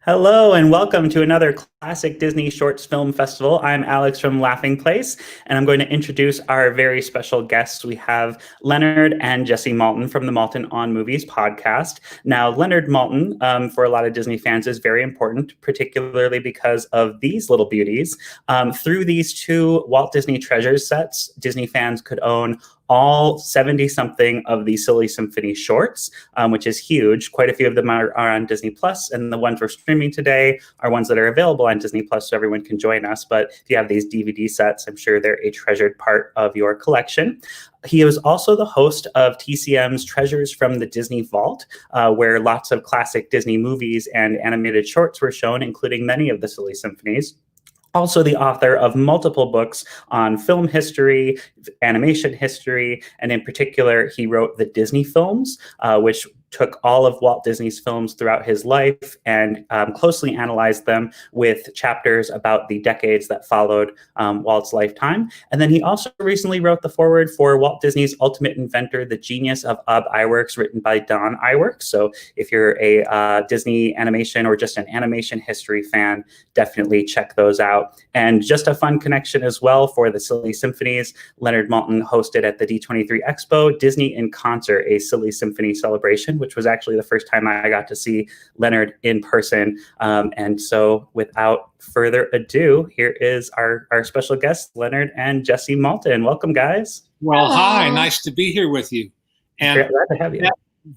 Hello and welcome to another Classic Disney Shorts Film Festival. I'm Alex from Laughing Place, and I'm going to introduce our very special guests. We have Leonard and Jessie Maltin from the Maltin on Movies podcast. Now, Leonard Maltin, for a lot of Disney fans, is very important, particularly because of these little beauties. Through these two Walt Disney Treasures sets, Disney fans could own all 70-something of the Silly Symphony shorts, which is huge. Quite a few of them are on Disney Plus, and the ones we're streaming today are ones that are available on Disney Plus, so everyone can join us. But if you have these DVD sets, I'm sure they're a treasured part of your collection. He was also the host of TCM's Treasures from the Disney Vault, where lots of classic Disney movies and animated shorts were shown, including many of the Silly Symphonies. Also the author of multiple books on film history, animation history, and in particular, he wrote the Disney films, which took all of Walt Disney's films throughout his life and closely analyzed them with chapters about the decades that followed Walt's lifetime. And then he also recently wrote the foreword for Walt Disney's Ultimate Inventor, The Genius of Ub Iwerks, written by Don Iwerks. So if you're a Disney animation or just an animation history fan, definitely check those out. And just a fun connection as well for the Silly Symphonies. Leonard Maltin hosted at the D23 Expo, Disney in Concert, a Silly Symphony celebration, which was actually the first time I got to see Leonard in person. And so without further ado, here is our special guests, Leonard and Jessie Maltin. Welcome, guys. Well, hi, nice to be here with you. And glad to have you.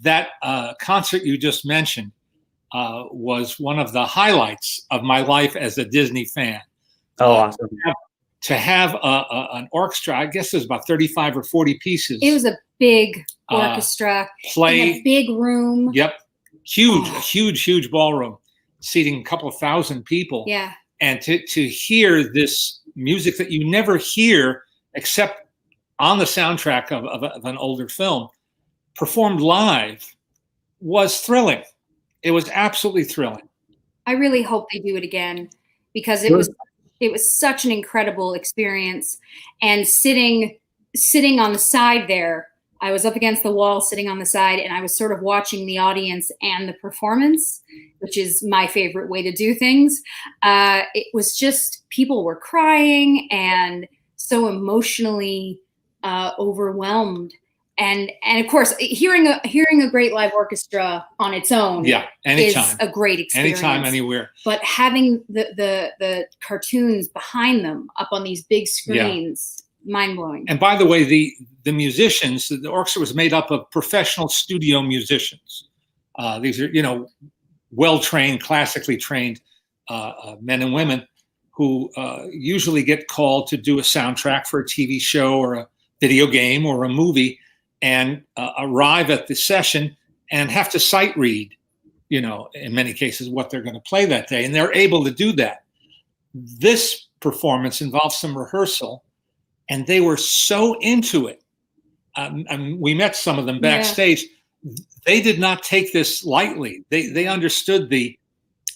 That concert you just mentioned was one of the highlights of my life as a Disney fan. Oh, awesome. To have an orchestra, I guess there's about 35 or 40 pieces. It was a big orchestra, play, in a big room. Yep, huge, a huge ballroom, seating a couple of thousand people. Yeah. And to hear this music that you never hear except on the soundtrack of an older film, performed live, was thrilling. It was absolutely thrilling. I really hope they do it again, because it was such an incredible experience. And sitting on the side there, I was up against the wall sitting on the side, and I was sort of watching the audience and the performance, which is my favorite way to do things. It was just, people were crying and so emotionally overwhelmed. And of course, hearing a great live orchestra on its own, anytime, is a great experience. Anytime, anywhere. But having the cartoons behind them up on these big screens, mind blowing. And by the way, the musicians, the orchestra was made up of professional studio musicians. These are well trained, classically trained men and women who usually get called to do a soundtrack for a TV show or a video game or a movie, and arrive at the session and have to sight read, in many cases, what they're going to play that day. And they're able to do that. This performance involves some rehearsal, and they were so into it. And we met some of them backstage. Yeah. They did not take this lightly. They understood the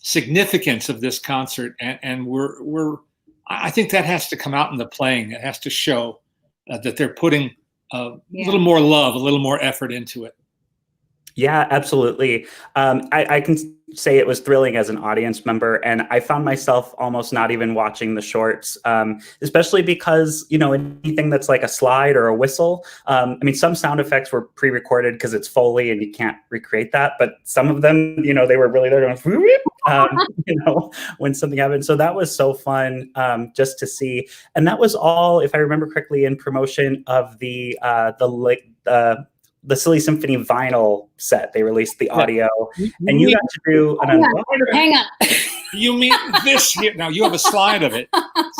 significance of this concert, and I think that has to come out in the playing. It has to show that they're putting a little more love, a little more effort into it. Yeah, absolutely. I can say it was thrilling as an audience member, and I found myself almost not even watching the shorts, especially because, anything that's like a slide or a whistle, some sound effects were pre-recorded because it's Foley and you can't recreate that, but some of them, they were really there going, when something happened. So that was so fun just to see. And that was all, if I remember correctly, in promotion of the Silly Symphony vinyl set. They released the audio, and you got to do an unboxing. Hang on. You mean this here? Now you have a slide of it.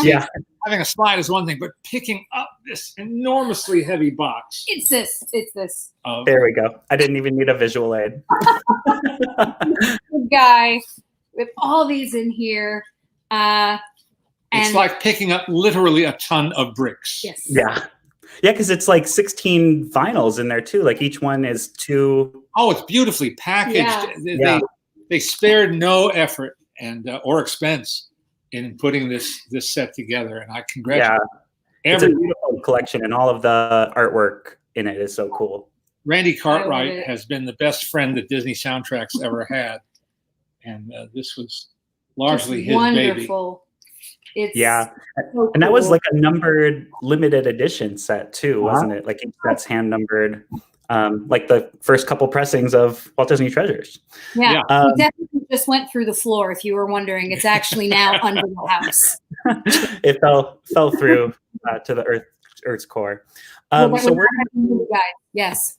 Yeah. Having a slide is one thing, but picking up this enormously heavy box. It's this. There we go. I didn't even need a visual aid. Good guy with all these in here. It's like picking up literally a ton of bricks. Yes. Yeah. Yeah, because it's like 16 vinyls in there too. Like each one is two. Oh, it's beautifully packaged. Yeah. They spared no effort and or expense in putting this set together, and I congratulate. Yeah, it's a beautiful collection, and all of the artwork in it is so cool. Randy Cartwright has been the best friend that Disney Soundtracks ever had, and this was largely his wonderful. baby. It's Yeah, so and that was cool. like a numbered limited edition set too, wasn't it? Like each set's hand numbered, like the first couple pressings of Walt Disney Treasures. Yeah, it definitely just went through the floor. If you were wondering, it's actually now under the house. It fell through to the Earth's core. So we're yes.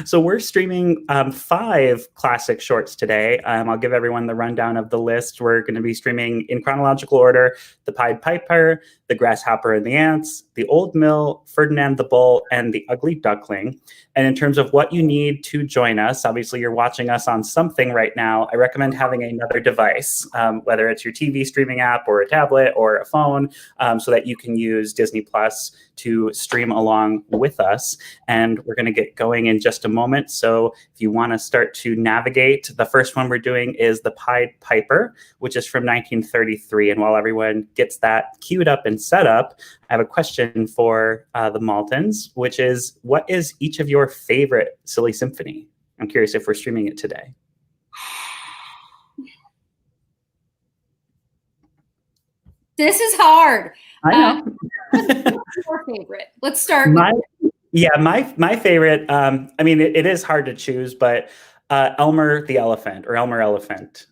So we're streaming 5 classic shorts today. I'll give everyone the rundown of the list. We're going to be streaming in chronological order: The Pied Piper, The Grasshopper and the Ants, The Old Mill, Ferdinand the Bull, and The Ugly Duckling. And in terms of what you need to join us, obviously you're watching us on something right now. I recommend having another device, whether it's your TV streaming app or a tablet or a phone, so that you can use Disney Plus to stream along with us. And we're going to get going in just a moment. So if you want to start to navigate, the first one we're doing is The Pied Piper, which is from 1933. And while everyone gets that queued up and set up, I have a question for the Maltins, which is, what is each of your favorite Silly Symphony? I'm curious if we're streaming it today. This is hard. I know. What's your favorite? Let's start. My favorite, I mean, it is hard to choose, but Elmer the Elephant, or Elmer Elephant,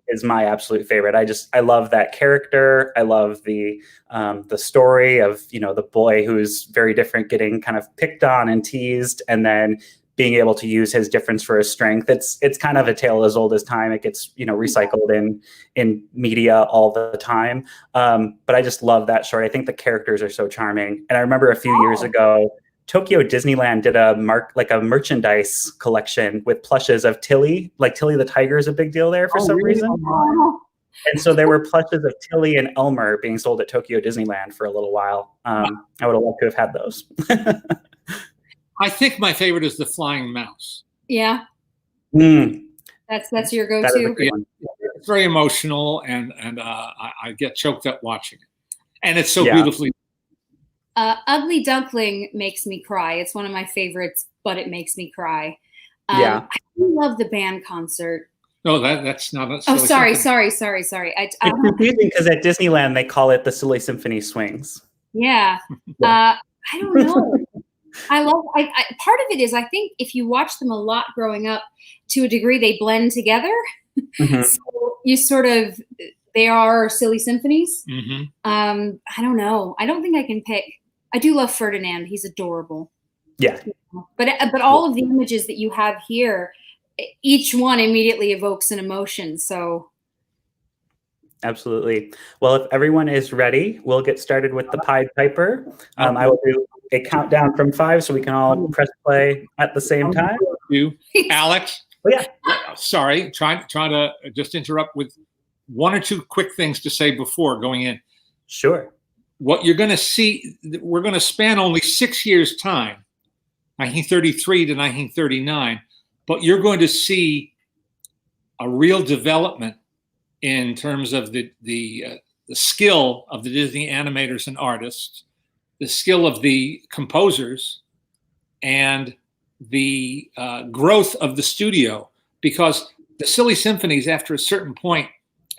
is my absolute favorite. I love that character. I love the story of, the boy who's very different, getting kind of picked on and teased, and then being able to use his difference for his strength. It's kind of a tale as old as time. It gets, recycled in media all the time. But I just love that short. I think the characters are so charming. And I remember a few years ago, Tokyo Disneyland did a merchandise collection with plushes of Tilly. Like Tilly the Tiger is a big deal there for some reason. And so there were plushes of Tilly and Elmer being sold at Tokyo Disneyland for a little while. I would have loved to have had those. I think my favorite is The Flying Mouse. Yeah. That's your go-to. It's very emotional, and I get choked up watching it. And it's so beautifully. Ugly Duckling makes me cry. It's one of my favorites, but it makes me cry. Yeah. I love the band concert. No, that's not. Sorry. It's confusing because at Disneyland they call it the Silly Symphony Swings. Yeah. I don't know. I part of it is, I think if you watch them a lot growing up, to a degree they blend together. So you sort of, they are silly symphonies. I don't know. I don't think I can pick. I do love Ferdinand. He's adorable. Yeah. But all of the images that you have here, each one immediately evokes an emotion. So. Absolutely. Well, if everyone is ready, we'll get started with The Pied Piper. I will do a countdown from 5 so we can all press play at the same time. You, Alex. Oh, yeah. Sorry, trying to just interrupt with 1 or 2 quick things to say before going in. Sure. What you're going to see, we're going to span only 6 years' time, 1933 to 1939, but you're going to see a real development in terms of the skill of the Disney animators and artists, the skill of the composers, and the growth of the studio. Because the Silly Symphonies, after a certain point,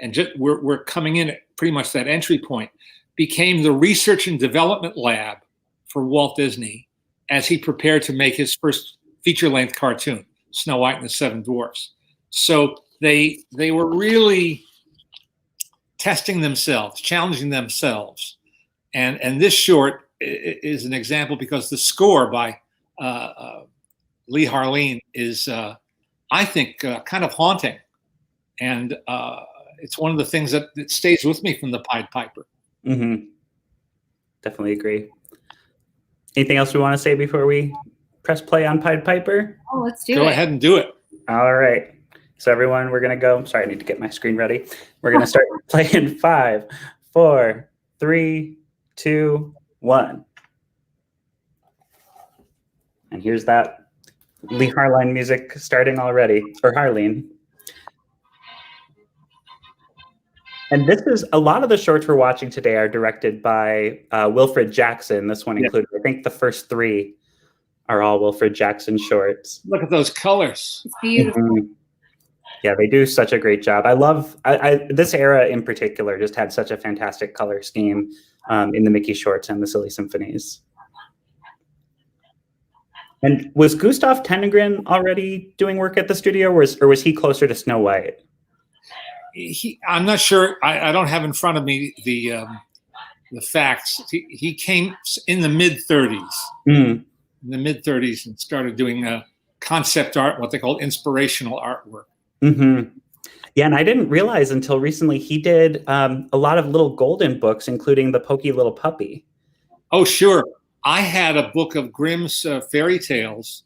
and we're coming in at pretty much that entry point, became the research and development lab for Walt Disney as he prepared to make his first feature-length cartoon, Snow White and the Seven Dwarfs. So they were really testing themselves, challenging themselves. And this short is an example because the score by Lee Harleen is, I think, kind of haunting. And it's one of the things that stays with me from The Pied Piper. Definitely agree. Anything else we want to say before we press play on Pied Piper? Oh, let's do it. Go ahead and do it. All right. So everyone, we're going to go. Sorry, I need to get my screen ready. We're going to start playing 5, 4, 3, 2, 1. And here's that Lee Harleen music starting already, or Harleen. And this is, a lot of the shorts we're watching today are directed by Wilfred Jackson. This one included, I think the first 3 are all Wilfred Jackson shorts. Look at those colors. It's beautiful. Yeah, they do such a great job. I love this era in particular. Just had such a fantastic color scheme in the Mickey shorts and the Silly Symphonies. And was Gustav Tenengren already doing work at the studio, or was he closer to Snow White? I'm not sure. I don't have in front of me the facts. He came in the mid-30s. In the mid-30s, and started doing concept art, what they call inspirational artwork. Yeah, and I didn't realize until recently he did a lot of little golden books, including the Pokey Little Puppy. Oh, sure. I had a book of Grimm's fairy tales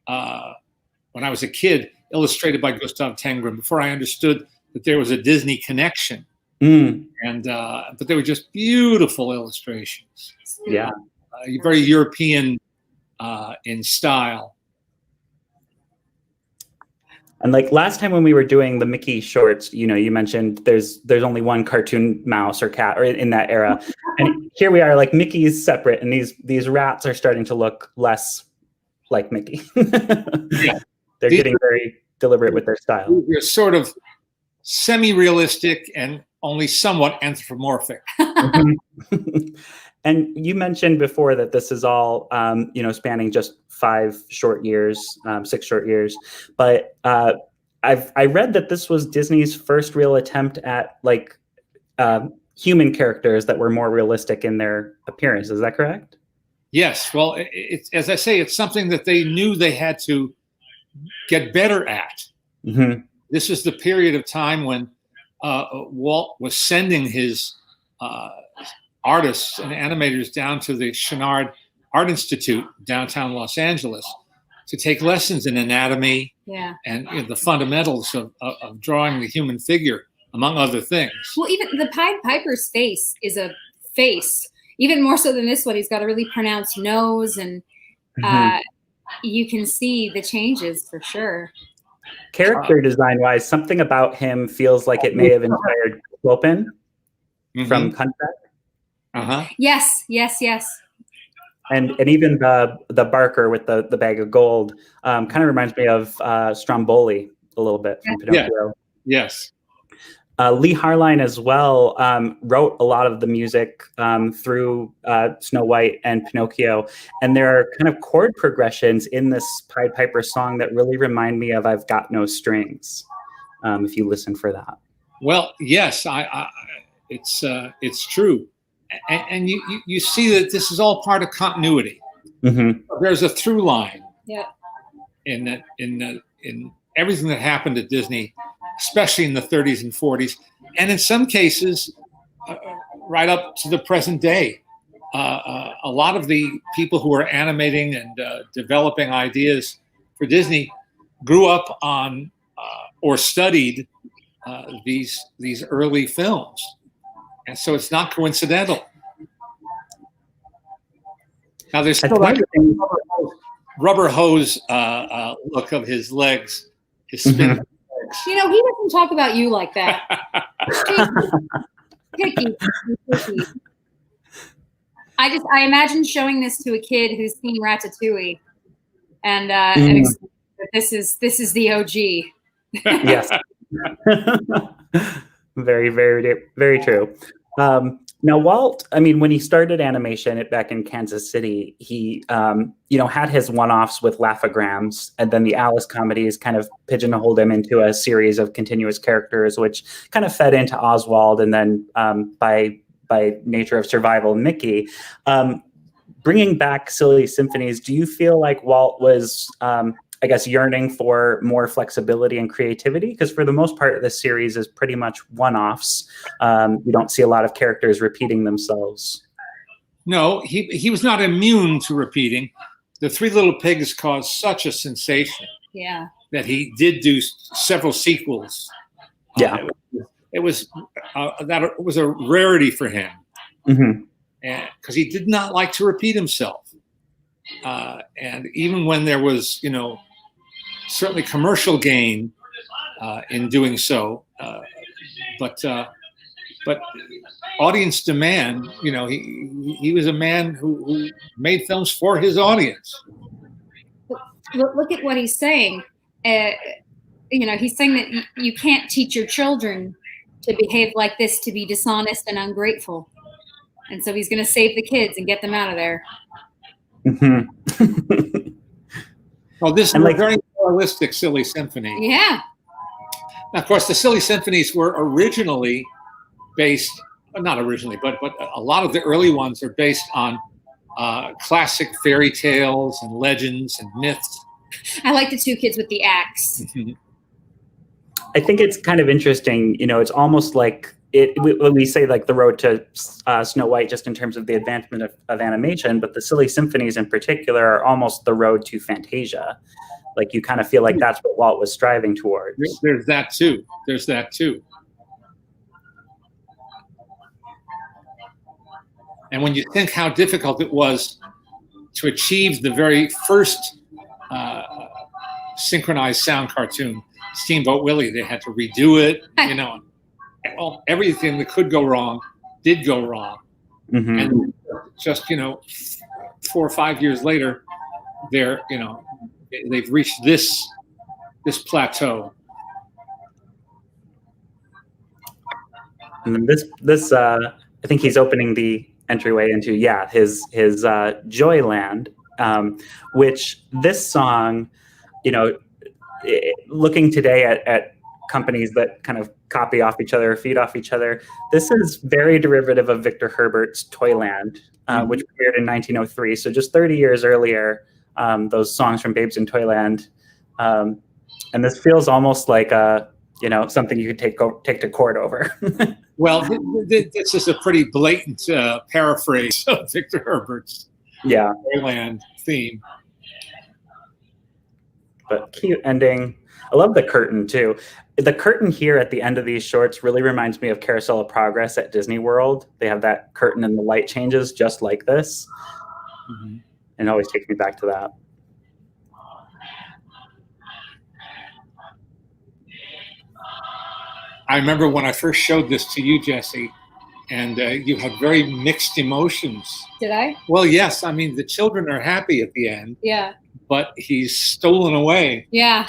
when I was a kid, illustrated by Gustav Tenengren, before I understood that there was a Disney connection. And but they were just beautiful illustrations. Yeah, very European in style. And like last time when we were doing the Mickey shorts, you know, you mentioned there's only one cartoon mouse or cat or in that era. And here we are, like Mickey's separate, and these rats are starting to look less like Mickey. Yeah. They're getting very deliberate with their style. They're sort of semi-realistic and only somewhat anthropomorphic. And you mentioned before that this is all, you know, spanning just 6 short years. But I read that this was Disney's first real attempt at like human characters that were more realistic in their appearance. Is that correct? Yes. Well, it's, as I say, it's something that they knew they had to get better at. This was the period of time when Walt was sending his artists and animators down to the Chouinard Art Institute, downtown Los Angeles, to take lessons in anatomy and the fundamentals of drawing the human figure, among other things. Well, even the Pied Piper's face is a face, even more so than this one. He's got a really pronounced nose, and you can see the changes for sure. Character design wise, something about him feels like it may have inspired Chopin from Kunstwerk. Yes. And even the Barker with the bag of gold kind of reminds me of Stromboli a little bit from Pinocchio. Yes. Lee Harline as well wrote a lot of the music through Snow White and Pinocchio. And there are kind of chord progressions in this Pied Piper song that really remind me of I've Got No Strings, if you listen for that. Well, yes, it's true. And you see that this is all part of continuity. There's a through line in everything that happened at Disney, especially in the 30s and 40s, and in some cases, right up to the present day. A lot of the people who are animating and developing ideas for Disney grew up on or studied these early films. And so it's not coincidental. Now there's still that rubber hose look of his legs, his spin legs. You know, he doesn't talk about you like that. Picky. I imagine showing this to a kid who's seen Ratatouille, and that this is the OG. Yes. Very, very, very true. Now, Walt, I mean, when he started animation back in Kansas City, he, had his one-offs with Laugh-O-Grams, and then the Alice comedies kind of pigeonholed him into a series of continuous characters, which kind of fed into Oswald, and then by nature of survival, Mickey. Bringing back Silly Symphonies, do you feel like Walt was I guess, yearning for more flexibility and creativity? Because for the most part, this series is pretty much one-offs. You don't see a lot of characters repeating themselves. No, he was not immune to repeating. The Three Little Pigs caused such a sensation that he did do several sequels. It was a rarity for him because he did not like to repeat himself. And even when there was, certainly commercial gain in doing so, but audience demand, he was a man who made films for his audience. Look at what he's saying. he's saying that you can't teach your children to behave like this, to be dishonest and ungrateful. And so he's going to save the kids and get them out of there. Mm-hmm. Well, this is a very moralistic Silly Symphony. Yeah. Now, of course, the Silly Symphonies were originally based, not originally, but a lot of the early ones are based on classic fairy tales and legends and myths. I like the two kids with the axe. I think it's kind of interesting. It's almost like when we say like the road to Snow White, just in terms of the advancement of animation, but the Silly Symphonies in particular are almost the road to Fantasia. Like you kind of feel like that's what Walt was striving towards. There's that too. There's that too. And when you think how difficult it was to achieve the very first synchronized sound cartoon, Steamboat Willie, they had to redo it, well, everything that could go wrong did go wrong. Mm-hmm. And just, 4 or 5 years later, they've reached this plateau. And then this I think he's opening the entryway into his Joyland, which this song, looking today at companies that kind of copy off each other, feed off each other, this is very derivative of Victor Herbert's Toyland, which premiered in 1903. So just 30 years earlier, those songs from Babes in Toyland, and this feels almost like something you could take to court over. Well, this is a pretty blatant paraphrase of Victor Herbert's Toyland theme. But cute ending. I love the curtain too. The curtain here at the end of these shorts really reminds me of Carousel of Progress at Disney World. They have that curtain and the light changes just like this. Mm-hmm. And it always takes me back to that. I remember when I first showed this to you, Jessie, and you had very mixed emotions. Did I? Well, yes. I mean, the children are happy at the end. Yeah. But he's stolen away. Yeah.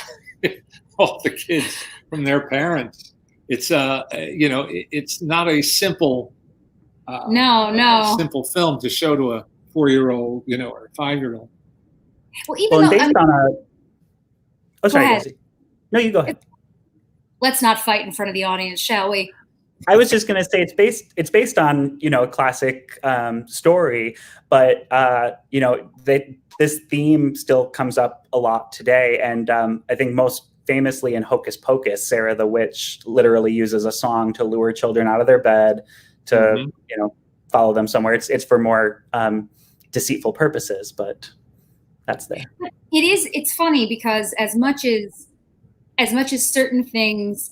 All the kids from their parents. It's it's not a simple simple film to show to a 4-year-old, or a 5-year-old. Well, even though based on a oh, sorry, Jessie. No, you go ahead. Let's not fight in front of the audience, shall we? I was just going to say it's based on a classic story, but this theme still comes up a lot today, and I think most famously in Hocus Pocus, Sarah the Witch literally uses a song to lure children out of their bed to follow them somewhere. It's for more deceitful purposes, but that's there. It's funny because as much as certain things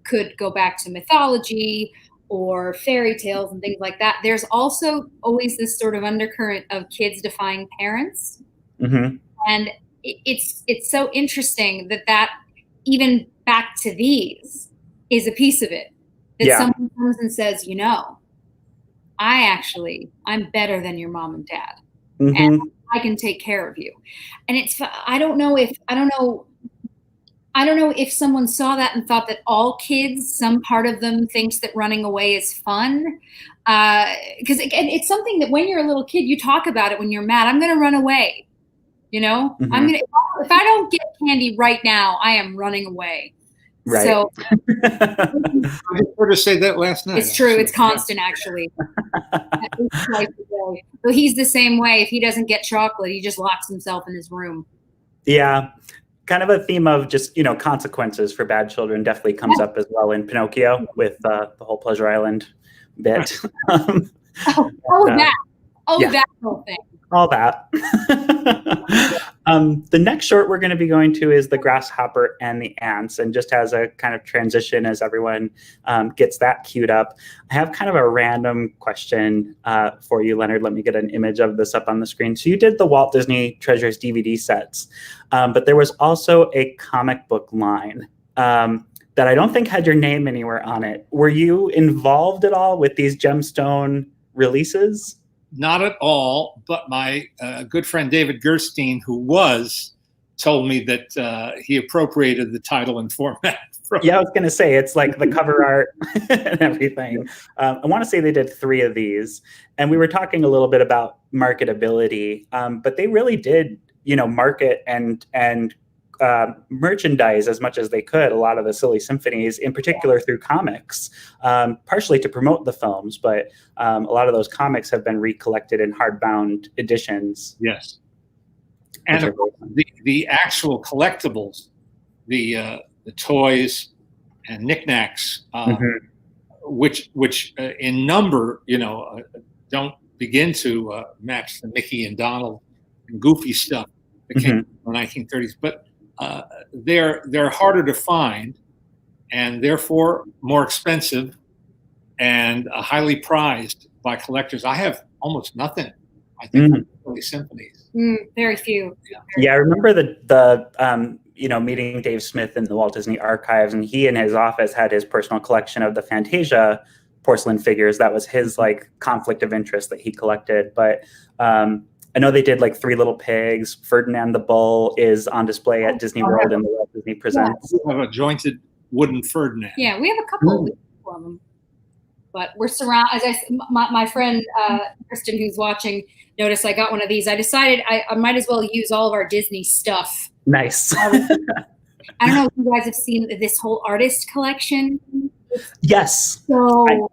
could go back to mythology or fairy tales and things like that, there's also always this sort of undercurrent of kids defying parents. Mm-hmm. And it's so interesting that even back to these is a piece of it. That someone comes and says, I'm better than your mom and dad. Mm-hmm. And I can take care of you. And I don't know if someone saw that and thought that all kids, some part of them thinks that running away is fun. Because again, it's something that when you're a little kid, you talk about it when you're mad. I'm going to run away. Mm-hmm. If I don't get candy right now, I am running away. Right. So I just heard her say that last night. It's true. It's constant, actually. So he's the same way. If he doesn't get chocolate, he just locks himself in his room. Yeah. Kind of a theme of just, consequences for bad children definitely comes up as well in Pinocchio with the whole Pleasure Island bit. That whole thing. All that. The next short we're going to be going to is The Grasshopper and the Ants. And just as a kind of transition as everyone gets that queued up, I have kind of a random question for you, Leonard. Let me get an image of this up on the screen. So you did the Walt Disney Treasures DVD sets, but there was also a comic book line that I don't think had your name anywhere on it. Were you involved at all with these gemstone releases? Not at all, but my good friend David Gerstein, who was told me that he appropriated the title and format. Yeah, I was going to say, it's like the cover art and everything. I want to say they did 3 of these. And we were talking a little bit about marketability, but they really did, market and merchandise as much as they could, a lot of the Silly Symphonies, in particular through comics, partially to promote the films, but a lot of those comics have been recollected in hardbound editions. Yes. And the actual collectibles, the toys and knickknacks, which in number, don't begin to match the Mickey and Donald and Goofy stuff that came in the 1930s, but they're harder to find and therefore more expensive and highly prized by collectors. I have almost nothing, I think, Silly Symphonies. Very few. Yeah, I remember the meeting Dave Smith in the Walt Disney Archives, and he in his office had his personal collection of the Fantasia porcelain figures. That was his conflict of interest that he collected. But I know they did 3 Little Pigs. Ferdinand the Bull is on display at Disney World in the Walt Disney Presents. We have a jointed wooden Ferdinand. Yeah, we have a couple of them. But we're surrounded. As my friend Kristen, who's watching, noticed I got one of these. I decided I might as well use all of our Disney stuff. Nice. I don't know if you guys have seen this whole artist collection. Yes. So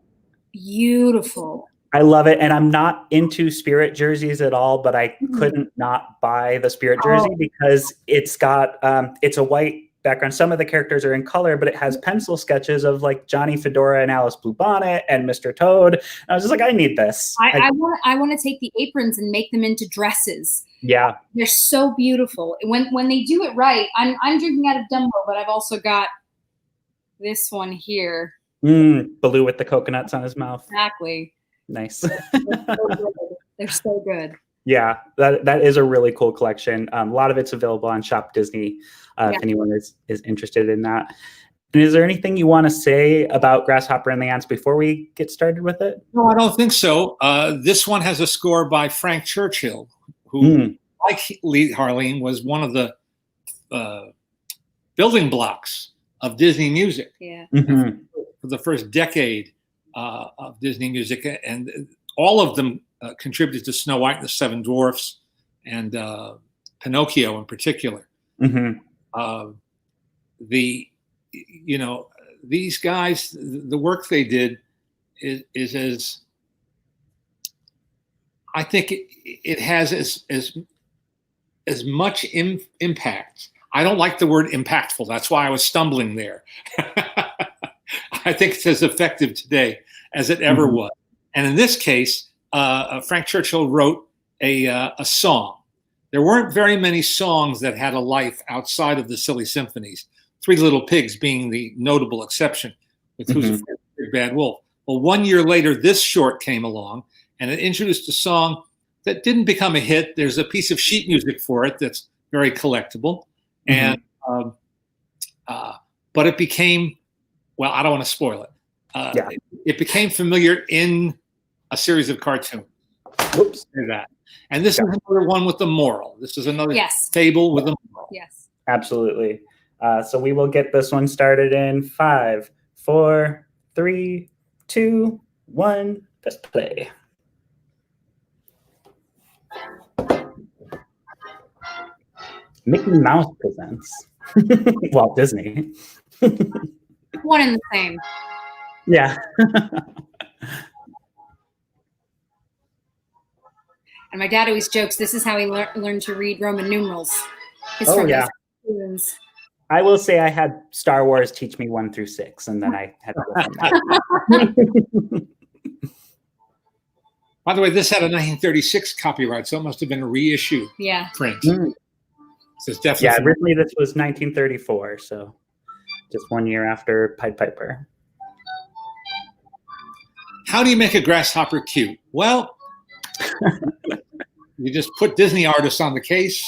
beautiful. I love it. And I'm not into Spirit jerseys at all, but I couldn't not buy the Spirit jersey because it's got, it's a white background. Some of the characters are in color, but it has pencil sketches of Johnny Fedora and Alice Bluebonnet and Mr. Toad. And I was just I need this. I want to take the aprons and make them into dresses. Yeah. They're so beautiful. When they do it right, I'm drinking out of Dumbo, but I've also got this one here. Baloo with the coconuts on his mouth. Exactly. Nice. They're so good. Yeah, that is a really cool collection. A lot of it's available on Shop Disney if anyone is interested in that. And is there anything you want to say about Grasshopper and the Ants before we get started with it? No, I don't think so. This one has a score by Frank Churchill, who, like Lee Harleen, was one of the building blocks of Disney music. Yeah. For the first decade of Disney music, and all of them contributed to Snow White and the Seven Dwarfs and Pinocchio in particular. These guys, the work they did is as, I think it has as much impact. I don't like the word impactful. That's why I was stumbling there. I think it's as effective today as it ever was. And in this case, Frank Churchill wrote a song. There weren't very many songs that had a life outside of the Silly Symphonies, 3 Little Pigs being the notable exception, with Who's Afraid of the Big Bad Wolf. Well, 1 year later, this short came along, and it introduced a song that didn't become a hit. There's a piece of sheet music for it that's very collectible. And but it became, well, I don't want to spoil it. It became familiar in a series of cartoons. Whoops. That. And this is another one with a moral. This is another fable with a moral. Yes. Absolutely. So we will get this one started in 5, 4, 3, 2, 1. Press play. Mickey Mouse presents Walt Disney. One and the same. Yeah. And my dad always jokes, this is how he learned to read Roman numerals. I will say I had Star Wars teach me 1 through 6, and then I had to go from that. By the way, this had a 1936 copyright, so it must have been a reissue print. So it's definitely originally this was 1934, so just 1 year after Pied Piper. How do you make a grasshopper cute? Well, you just put Disney artists on the case,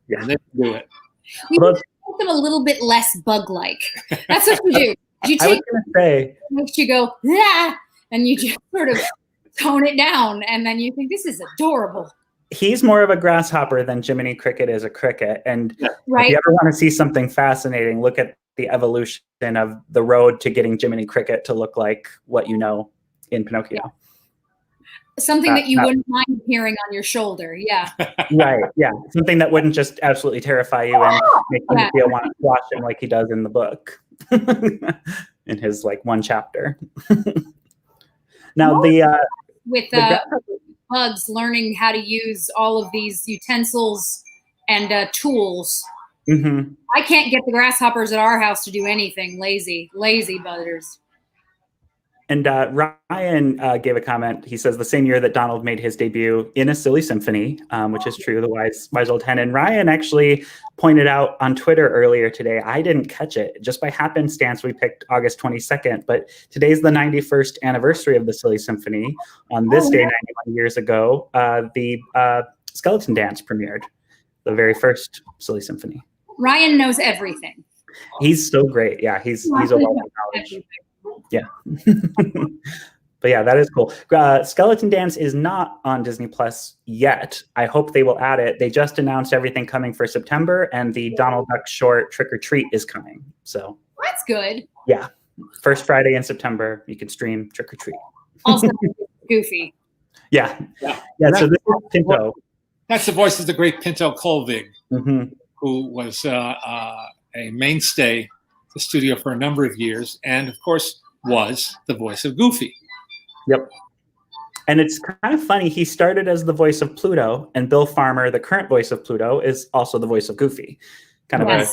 and they do it. We make them a little bit less bug-like. That's what you do. You take it makes you go, and you just sort of tone it down, and then you think, this is adorable. he's more of a grasshopper than Jiminy Cricket is a cricket. And Right. if you ever want to see something fascinating, look at the evolution of the road to getting Jiminy Cricket to look like what you know in Pinocchio. Yeah. Something that you wouldn't mind hearing on your shoulder. Yeah. Right. Yeah. Something that wouldn't just absolutely terrify you and make you feel want to watch him like he does in the book in his like one chapter. Now with bugs learning how to use all of these utensils and tools. Mm-hmm. I can't get the grasshoppers at our house to do anything. Lazy butters. And Ryan gave a comment. He says the same year that Donald made his debut in a Silly Symphony, which is true, the wise old hen. And Ryan actually pointed out on Twitter earlier today, I didn't catch it. Just by happenstance, we picked August 22nd, but today's the 91st anniversary of the Silly Symphony. On this day, 91 years ago, the Skeleton Dance premiered, the very first Silly Symphony. Ryan knows everything. He's so great. Yeah, he's a wealth of knowledge. Yeah. But yeah, that is cool. Skeleton Dance is not on Disney Plus yet. I hope they will add it. They just announced everything coming for September, and the Donald Duck short Trick or Treat is coming. So that's good. Yeah. First Friday in September, you can stream Trick or Treat. Also Goofy. Yeah. So this is Pinto. That's the voice of the great Pinto Colvig, mm-hmm. who was a mainstay at the studio for a number of years, and of course was the voice of Goofy. Yep. And it's kind of funny. He started as the voice of Pluto, and Bill Farmer, the current voice of Pluto, is also the voice of Goofy. Kind of a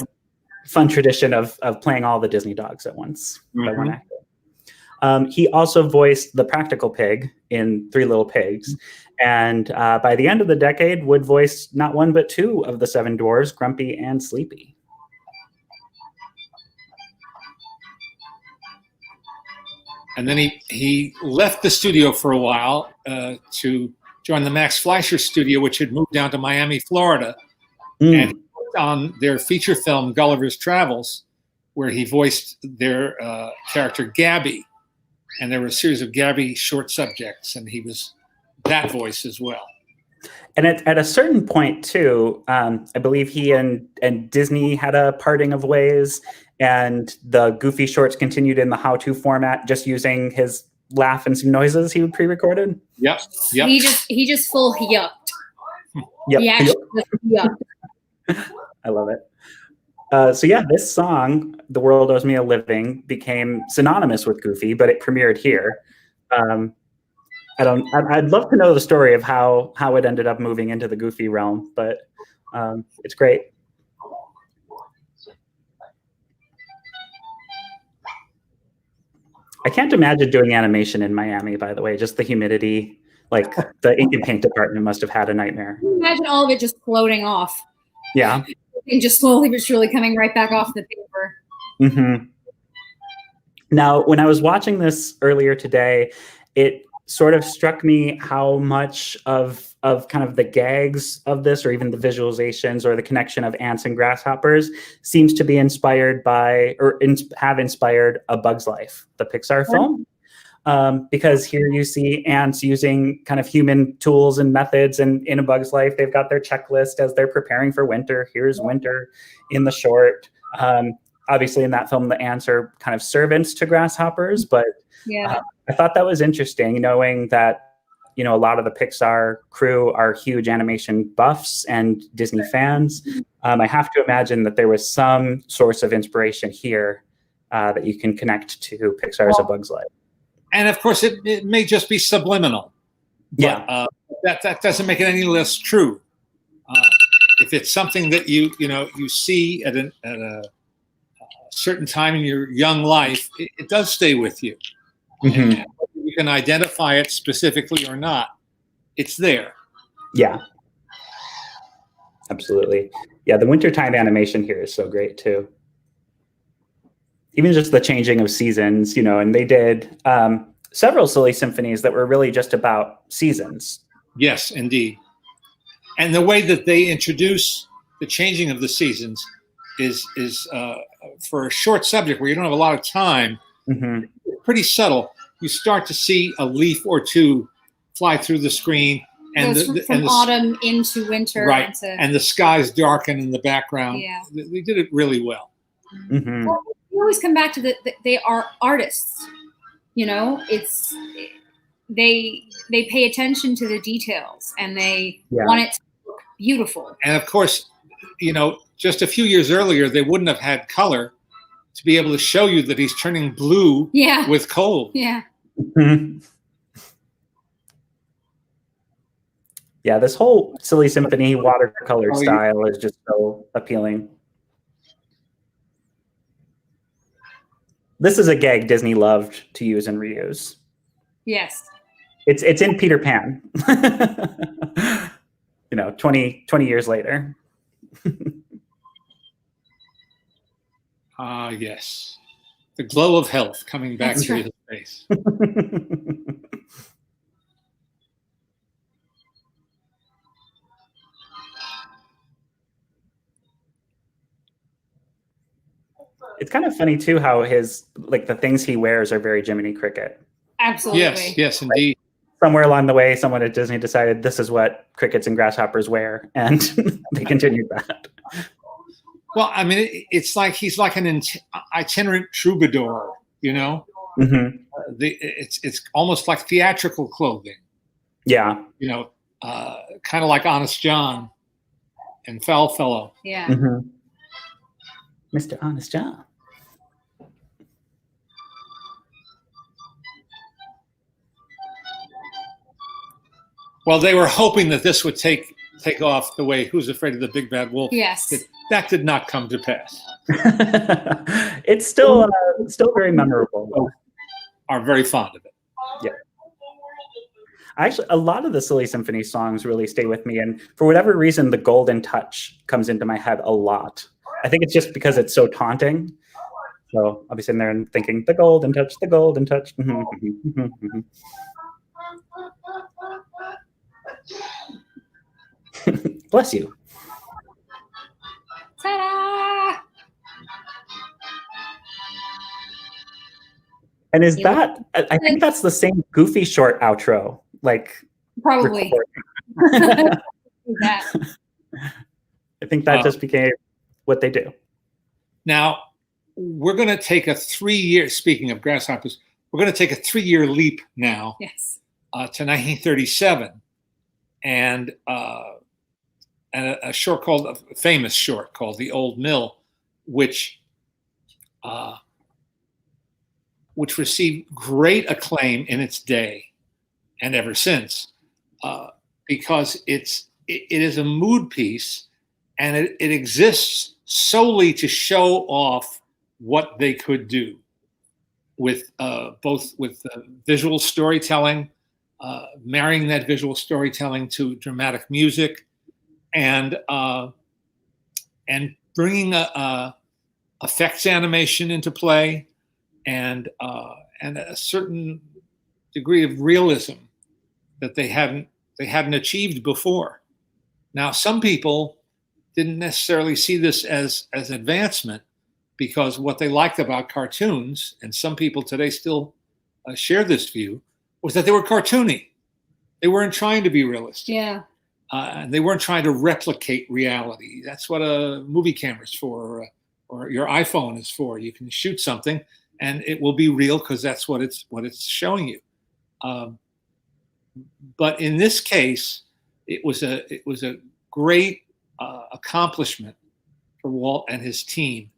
fun tradition of playing all the Disney dogs at once by one actor. He also voiced the practical pig in Three Little Pigs. And by the end of the decade, would voice not one but two of the seven dwarves, Grumpy and Sleepy. And then he left the studio for a while to join the Max Fleischer studio, which had moved down to Miami, Florida. And he worked on their feature film, Gulliver's Travels, where he voiced their character, Gabby. And there were a series of Gabby short subjects, and he was that voice as well. And at a certain point, too, I believe he and Disney had a parting of ways, and the Goofy shorts continued in the how-to format, just using his laugh and some noises he would pre-recorded. Yep. He just full yucked. Yep. He actually just yucked. I love it. So yeah, this song, "The World Owes Me a Living," became synonymous with Goofy, but it premiered here. I'd love to know the story of how it ended up moving into the Goofy realm, but it's great. I can't imagine doing animation in Miami, by the way, just the humidity, like the ink and paint department must have had a nightmare. Imagine all of it just floating off. Yeah. And just slowly but surely coming right back off the paper. Mm-hmm. Now, when I was watching this earlier today, it sort of struck me how much of kind of the gags of this, or even the visualizations or the connection of ants and grasshoppers, seems to be inspired by, or have inspired, A Bug's Life, the Pixar film. Because here you see ants using kind of human tools and methods, and in A Bug's Life, they've got their checklist as they're preparing for winter. Here's winter in the short. Obviously, in that film, the ants are kind of servants to grasshoppers, but I thought that was interesting, knowing that, a lot of the Pixar crew are huge animation buffs and Disney fans. I have to imagine that there was some source of inspiration here that you can connect to Pixar's A Bug's Life. And of course, it may just be subliminal. Yeah. But, that doesn't make it any less true. If it's something that you see at a certain time in your young life, it does stay with you. Mm-hmm. And you can identify it specifically or not. It's there. Yeah. Absolutely. Yeah, the wintertime animation here is so great too. Even just the changing of seasons, and they did several Silly Symphonies that were really just about seasons. Yes, indeed. And the way that they introduce the changing of the seasons is for a short subject where you don't have a lot of time, pretty subtle. You start to see a leaf or two fly through the screen, and from autumn into winter. Right, and the skies darken in the background. Yeah. They did it really well. Mm-hmm. Well, we always come back to they are artists. You know, they pay attention to the details, and they want it to look beautiful. And of course, you know, just a few years earlier, they wouldn't have had color to be able to show you that he's turning blue with cold. Yeah. Mm-hmm. Yeah, this whole Silly Symphony watercolor style is just so appealing. This is a gag Disney loved to use and reuse. Yes. It's in Peter Pan. You know, 20 years later. Yes. The glow of health coming back to his face. It's kind of funny too how his the things he wears are very Jiminy Cricket. Absolutely. Yes, indeed. Somewhere along the way, someone at Disney decided this is what crickets and grasshoppers wear, and they continued that. Well, I mean, it's like he's like an itinerant troubadour, you know. Mm-hmm. It's almost like theatrical clothing. Yeah. You know, kind of like Honest John and Foul Fellow. Yeah. Mm-hmm. Mr. Honest John. Well, they were hoping that this would take off the way Who's Afraid of the Big Bad Wolf. Yes. That did not come to pass. It's still very memorable. Are very fond of it. Yeah. Actually, a lot of the Silly Symphony songs really stay with me, and for whatever reason, the Golden Touch comes into my head a lot. I think it's just because it's so taunting. So I'll be sitting there and thinking, the Golden Touch, the Golden Touch. Bless you. Ta-da! And is that, I think that's the same Goofy short outro, probably. I think that just became what they do. Now, we're going to take a 3-year, speaking of grasshoppers, we're going to take a 3-year leap now to 1937 and a short called, a famous short called The Old Mill, which received great acclaim in its day and ever since, because it is a mood piece, and it exists solely to show off what they could do with both with visual storytelling, marrying that visual storytelling to dramatic music, and bringing effects animation into play, and a certain degree of realism that they hadn't achieved before. Now, some people didn't necessarily see this as advancement, because what they liked about cartoons, and some people today still share this view, was that they were cartoony. They weren't trying to be realistic. Yeah. And they weren't trying to replicate reality. That's what a movie camera is for, or your iPhone is for. You can shoot something, and it will be real because that's what it's showing you. But in this case, it was a great accomplishment for Walt and his team,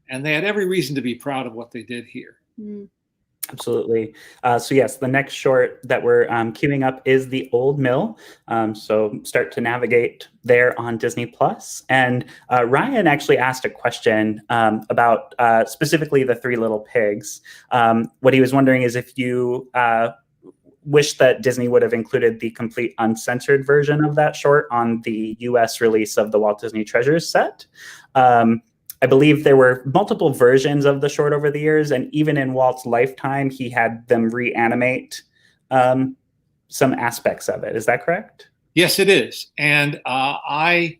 and they had every reason to be proud of what they did here. Mm. Absolutely. So yes, the next short that we're queuing up is The Old Mill. So start to navigate there on Disney Plus. And Ryan actually asked a question about specifically the Three Little Pigs. What he was wondering is if you wish that Disney would have included the complete uncensored version of that short on the US release of the Walt Disney Treasures set. I believe there were multiple versions of the short over the years, and even in Walt's lifetime, he had them reanimate some aspects of it. Is that correct? Yes, it is. And I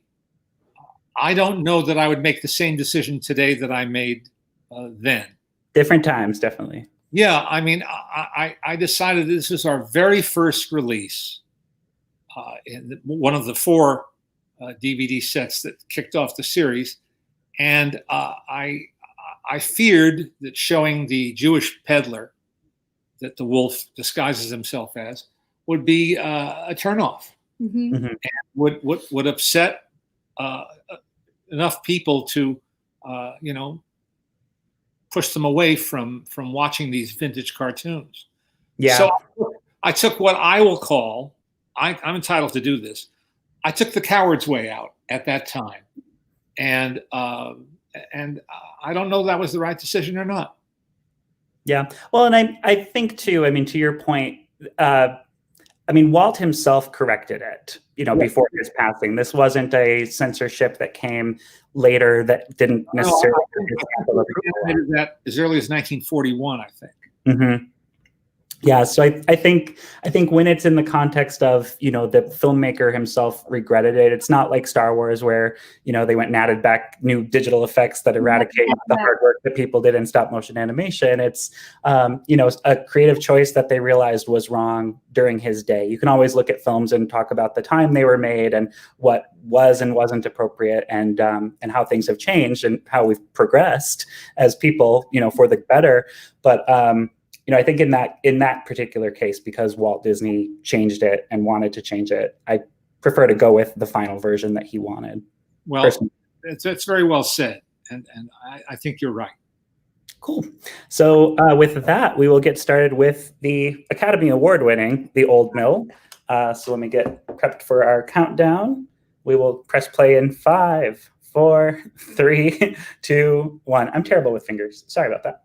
don't know that I would make the same decision today that I made then. Different times, definitely. Yeah, I mean, I decided this is our very first release in one of the 4 DVD sets that kicked off the series. And I feared that showing the Jewish peddler that the wolf disguises himself as would be a turnoff, and would upset enough people to, push them away from watching these vintage cartoons. Yeah. So I took what I will call, I'm entitled to do this, I took the coward's way out at that time. And I don't know if that was the right decision or not. Yeah. Well, and I think too, I mean, to your point, Walt himself corrected it, before his passing. This wasn't a censorship that came later that didn't necessarily. That as early as 1941, I think. Mm-hmm. Yeah, so I think when it's in the context of, the filmmaker himself regretted it, it's not like Star Wars where, they went and added back new digital effects that eradicate the hard work that people did in stop motion animation. It's, a creative choice that they realized was wrong during his day. You can always look at films and talk about the time they were made and what was and wasn't appropriate, and how things have changed and how we've progressed as people, for the better. But, I think in that particular case, because Walt Disney changed it and wanted to change it, I prefer to go with the final version that he wanted. Well, it's very well said, and I think you're right. Cool. So with that, we will get started with the Academy Award winning The Old Mill. So let me get prepped for our countdown. We will press play in 5, 4, 3, 2, 1. I'm terrible with fingers. Sorry about that.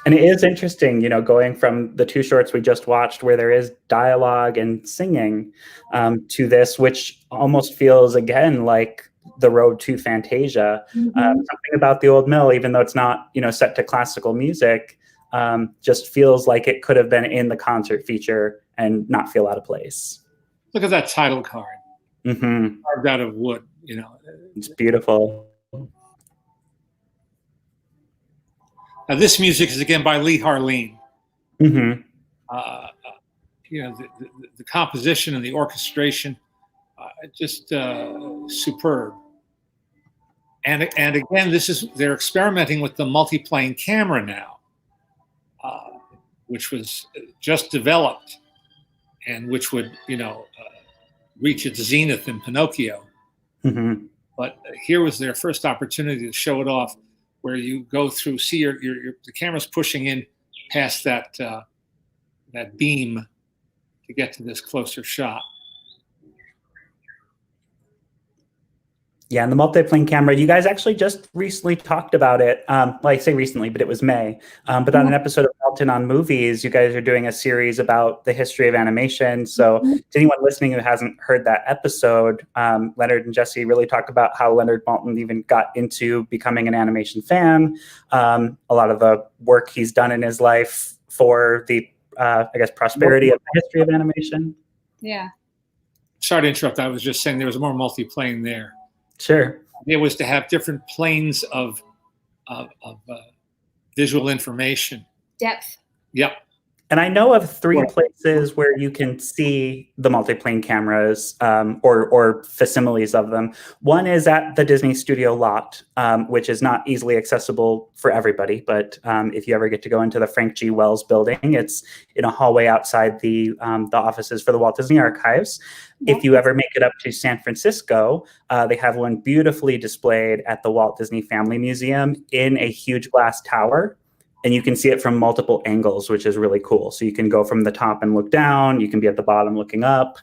And it is interesting, going from the 2 shorts we just watched where there is dialogue and singing to this, which almost feels, again, like the road to Fantasia. Something about The Old Mill, even though it's not, set to classical music, just feels like it could have been in the concert feature and not feel out of place. Look at that title card. Carved out of wood, It's beautiful. Now, this music is again by Lee Harleen. The composition and the orchestration, just superb. And again, they're experimenting with the multi-plane camera now, which was just developed, and which would reach its zenith in Pinocchio. But here was their first opportunity to show it off, where you go through, see the camera's pushing in past that beam to get to this closer shot. Yeah, and the multi-plane camera, you guys actually just recently talked about it. Well, I say recently, but it was May. But on an episode of Maltin on Movies, you guys are doing a series about the history of animation. So to anyone listening who hasn't heard that episode, Leonard and Jessie really talked about how Leonard Maltin even got into becoming an animation fan. A lot of the work he's done in his life for the, prosperity of the history of animation. Yeah. Sorry to interrupt. I was just saying there was more multi-plane there. Sure. It was to have different planes of visual information. Depth. Yep. And I know of 3 places where you can see the multi-plane cameras or facsimiles of them. One is at the Disney Studio lot, which is not easily accessible for everybody. But if you ever get to go into the Frank G. Wells building, it's in a hallway outside the offices for the Walt Disney Archives. If you ever make it up to San Francisco, they have one beautifully displayed at the Walt Disney Family Museum in a huge glass tower. And you can see it from multiple angles, which is really cool. So you can go from the top and look down. You can be at the bottom looking up.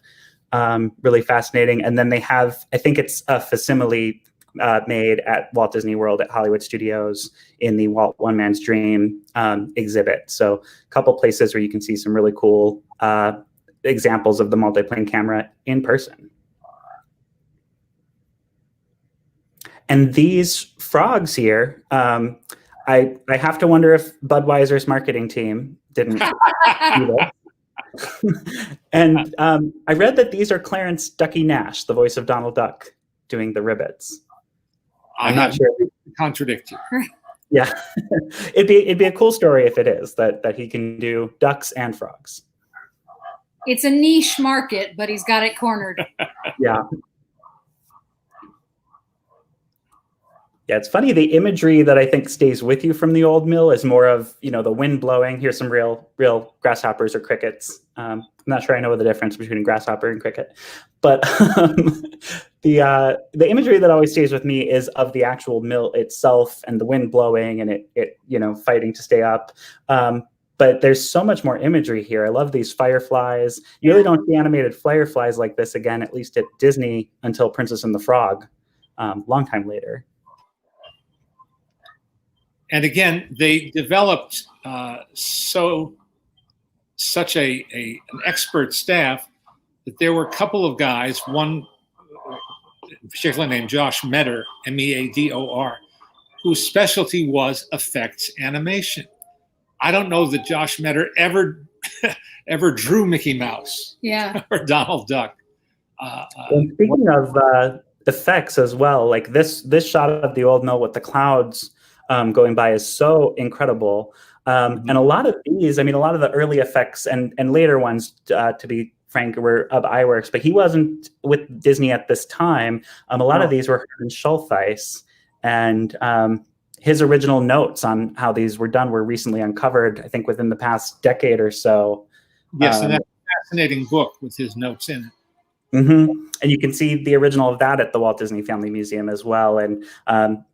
Really fascinating. And then they have, I think it's a facsimile made at Walt Disney World at Hollywood Studios in the Walt One Man's Dream exhibit. So a couple places where you can see some really cool examples of the multi-plane camera in person. And these frogs here, I have to wonder if Budweiser's marketing team didn't do this. And I read that these are Clarence Ducky Nash, the voice of Donald Duck, doing the ribbits. I'm not sure. Contradict you. Yeah, it'd be a cool story if it is that he can do ducks and frogs. It's a niche market, but he's got it cornered. Yeah. Yeah, it's funny. The imagery that I think stays with you from the old mill is more of, the wind blowing. Here's some real grasshoppers or crickets. I'm not sure I know the difference between grasshopper and cricket, but the imagery that always stays with me is of the actual mill itself and the wind blowing and it fighting to stay up. But there's so much more imagery here. I love these fireflies. You really don't see animated fireflies like this again, at least at Disney, until Princess and the Frog, long time later. And again, they developed such an expert staff that there were a couple of guys, one in particular named Josh Meador, Meador, whose specialty was effects animation. I don't know that Josh Meador ever drew Mickey Mouse, or Donald Duck. And speaking of effects as well, like this shot of the old mill with the clouds going by is so incredible. And a lot of these, a lot of the early effects and later ones, to be frank, were of iWorks, but he wasn't with Disney at this time. A lot of these were Herman Schultheis, and his original notes on how these were done were recently uncovered, I think within the past decade or so. Yes, and that's a fascinating book with his notes in it. Mm-hmm. And you can see the original of that at the Walt Disney Family Museum as well. And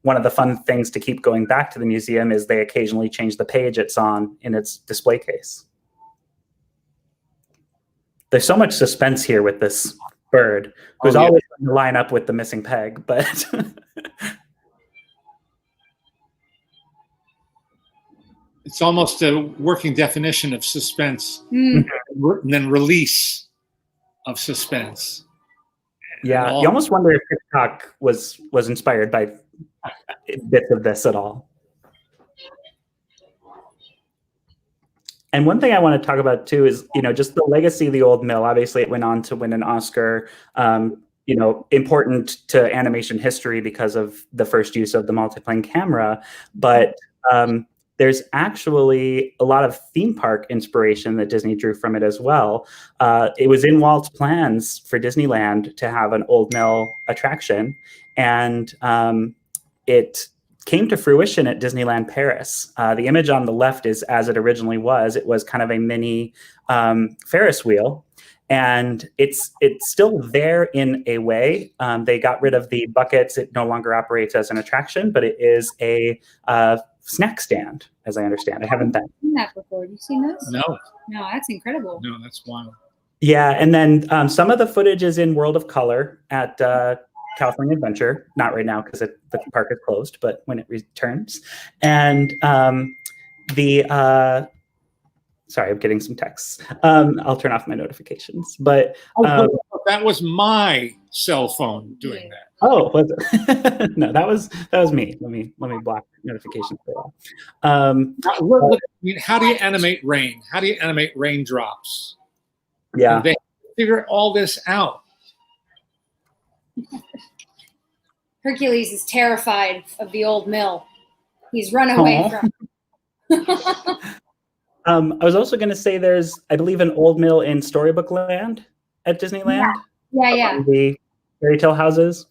one of the fun things to keep going back to the museum is they occasionally change the page it's on in its display case. There's so much suspense here with this bird, who's always going to line up with the missing peg, but it's almost a working definition of suspense, and then release of suspense. Yeah, you almost wonder if Hitchcock was inspired by bits of this at all. And one thing I want to talk about too is, just the legacy of the old mill. Obviously, it went on to win an Oscar, important to animation history because of the first use of the multiplane camera. But there's actually a lot of theme park inspiration that Disney drew from it as well. It was in Walt's plans for Disneyland to have an old mill attraction, and it came to fruition at Disneyland Paris. The image on the left is as it originally was. It was kind of a mini Ferris wheel, and it's still there in a way. They got rid of the buckets. It no longer operates as an attraction, but it is a snack stand, as I understand. I haven't seen that before. Have you seen this? No, that's incredible. No, that's wild. Yeah, and then some of the footage is in World of Color at California Adventure. Not right now because the park is closed, but when it returns. And sorry, I'm getting some texts. I'll turn off my notifications. But that was my cell phone doing that. Oh, was it? No, that was me. Let me block notifications for all. How do you animate rain? How do you animate raindrops? Yeah, they figure all this out. Hercules is terrified of the old mill. He's run away from. I was also going to say there's, I believe, an old mill in Storybook Land at Disneyland. Yeah. The fairy tale houses.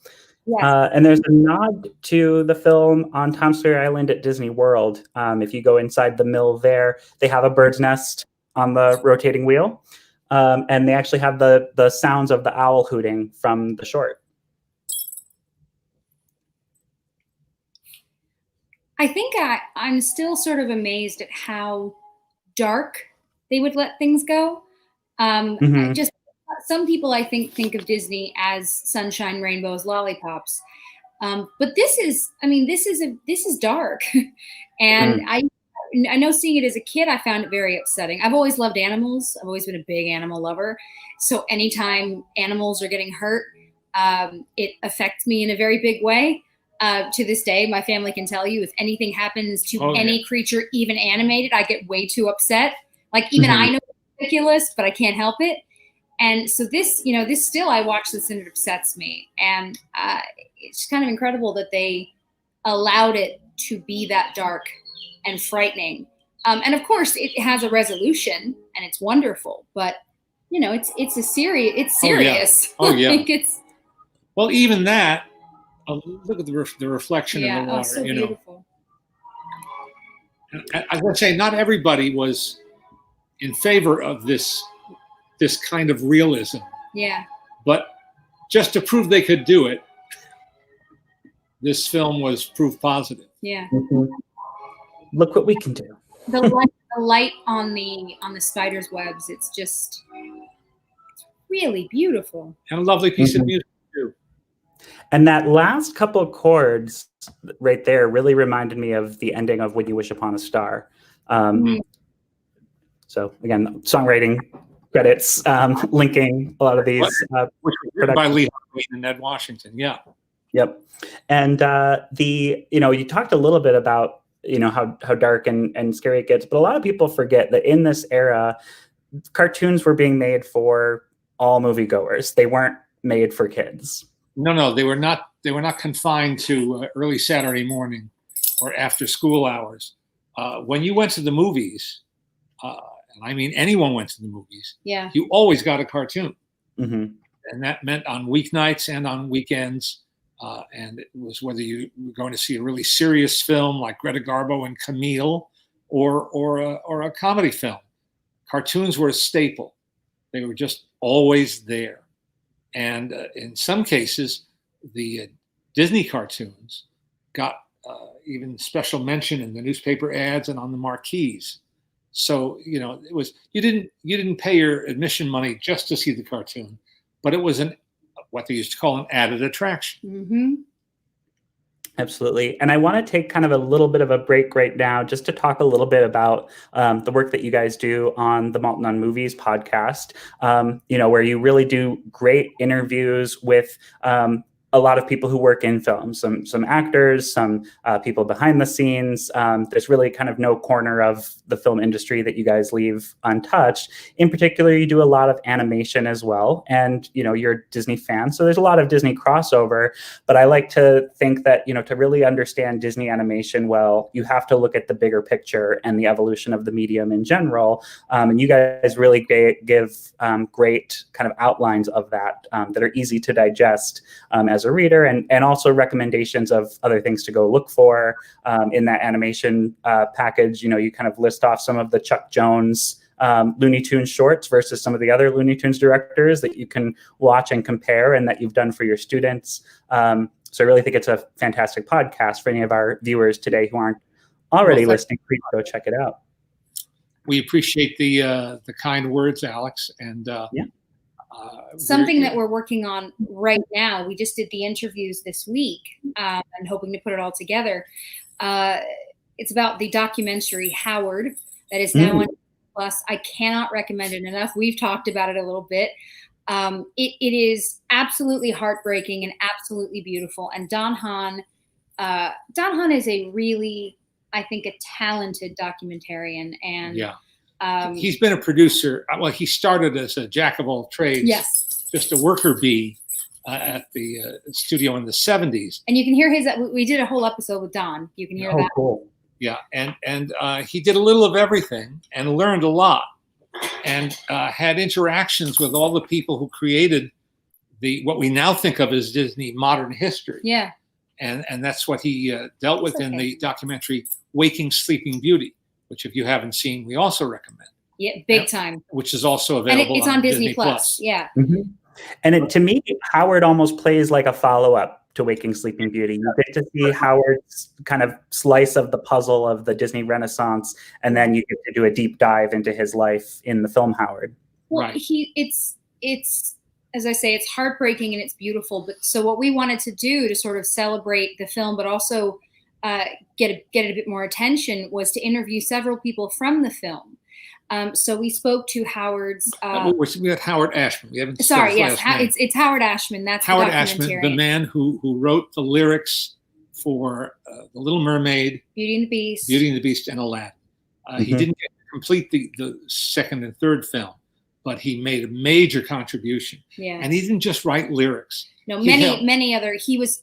Yeah. And there's a nod to the film on Tom Sawyer Island at Disney World. If you go inside the mill there, they have a bird's nest on the rotating wheel. And they actually have the sounds of the owl hooting from the short. I think I'm still sort of amazed at how dark they would let things go. Just some people, I think of Disney as sunshine, rainbows, lollipops. But this is dark. And I know seeing it as a kid, I found it very upsetting. I've always loved animals. I've always been a big animal lover. So anytime animals are getting hurt, it affects me in a very big way. To this day, my family can tell you if anything happens to any creature, even animated, I get way too upset. Like even I know it's ridiculous, but I can't help it. And so this still, I watch this and it upsets me. And it's kind of incredible that they allowed it to be that dark and frightening. And of course, it has a resolution and it's wonderful. But you know, it's a serious. It's serious. Oh yeah. Like it's. Well, even that. Look at the reflection in the water. So you know, beautiful. I would say not everybody was in favor of this kind of realism. Yeah. But just to prove they could do it, this film was proof positive. Yeah. Mm-hmm. Look what we can do. The light on the spider's webs. It's really beautiful. And a lovely piece of music too. And that last couple of chords right there really reminded me of the ending of When You Wish Upon a Star. So again, songwriting credits linking a lot of these. Which was written by Lee Harvey and Ned Washington. Yeah. Yep. And you talked a little bit about how dark and scary it gets, but a lot of people forget that in this era, cartoons were being made for all moviegoers. They weren't made for kids. No, they were not. They were not confined to early Saturday morning or after school hours. When you went to the movies, and I mean anyone went to the movies, yeah, you always got a cartoon, and that meant on weeknights and on weekends. And it was whether you were going to see a really serious film like Greta Garbo and Camille, or a comedy film. Cartoons were a staple. They were just always there. And in some cases, the Disney cartoons got even special mention in the newspaper ads and on the marquees. So it was you didn't pay your admission money just to see the cartoon, but it was what they used to call an added attraction. Mm-hmm. Absolutely. And I want to take kind of a little bit of a break right now just to talk a little bit about the work that you guys do on the Maltin on Movies podcast, where you really do great interviews with a lot of people who work in film, some actors, some people behind the scenes. There's really kind of no corner of the film industry that you guys leave untouched. In particular, you do a lot of animation as well. And, you're a Disney fan, so there's a lot of Disney crossover. But I like to think that, to really understand Disney animation well, you have to look at the bigger picture and the evolution of the medium in general. And you guys really give great kind of outlines of that that are easy to digest as a reader, and also recommendations of other things to go look for in that animation package. You kind of list off some of the Chuck Jones Looney Tunes shorts versus some of the other Looney Tunes directors that you can watch and compare and that you've done for your students. So I really think it's a fantastic podcast for any of our viewers today who aren't already listening. Please go check it out. We appreciate the kind words, Alex, and something that we're working on right now. We just did the interviews this week and hoping to put it all together. It's about the documentary Howard that is now on Plus. I cannot recommend it enough. We've talked about it a little bit. It is absolutely heartbreaking and absolutely beautiful. And Don Hahn is a really, I think, a talented documentarian. And he's been a producer. Well, he started as a jack of all trades. Yes. Just a worker bee at the studio in the 70s. And you can hear we did a whole episode with Don. You can hear that. Cool. Yeah, and he did a little of everything and learned a lot, and had interactions with all the people who created what we now think of as Disney modern history. Yeah. And that's what he dealt with in the documentary Waking Sleeping Beauty, which if you haven't seen, we also recommend. Yeah, big time. Which is also available and it's on Disney Plus. Yeah. Mm-hmm. And to me, Howard almost plays like a follow-up to Waking Sleeping Beauty. You get to see Howard's kind of slice of the puzzle of the Disney Renaissance, and then you get to do a deep dive into his life in the film Howard. Well, it's as I say, it's heartbreaking and it's beautiful. But so what we wanted to do to sort of celebrate the film, but also get it a bit more attention, was to interview several people from the film. So we spoke to Howard's. We got Howard Ashman. We haven't. Sorry, yes, it's Howard Ashman. That's Howard Ashman, the man who wrote the lyrics for The Little Mermaid, Beauty and the Beast, and Aladdin. He didn't get to complete the second and third film, but he made a major contribution. Yeah, and he didn't just write lyrics. No, many other. He was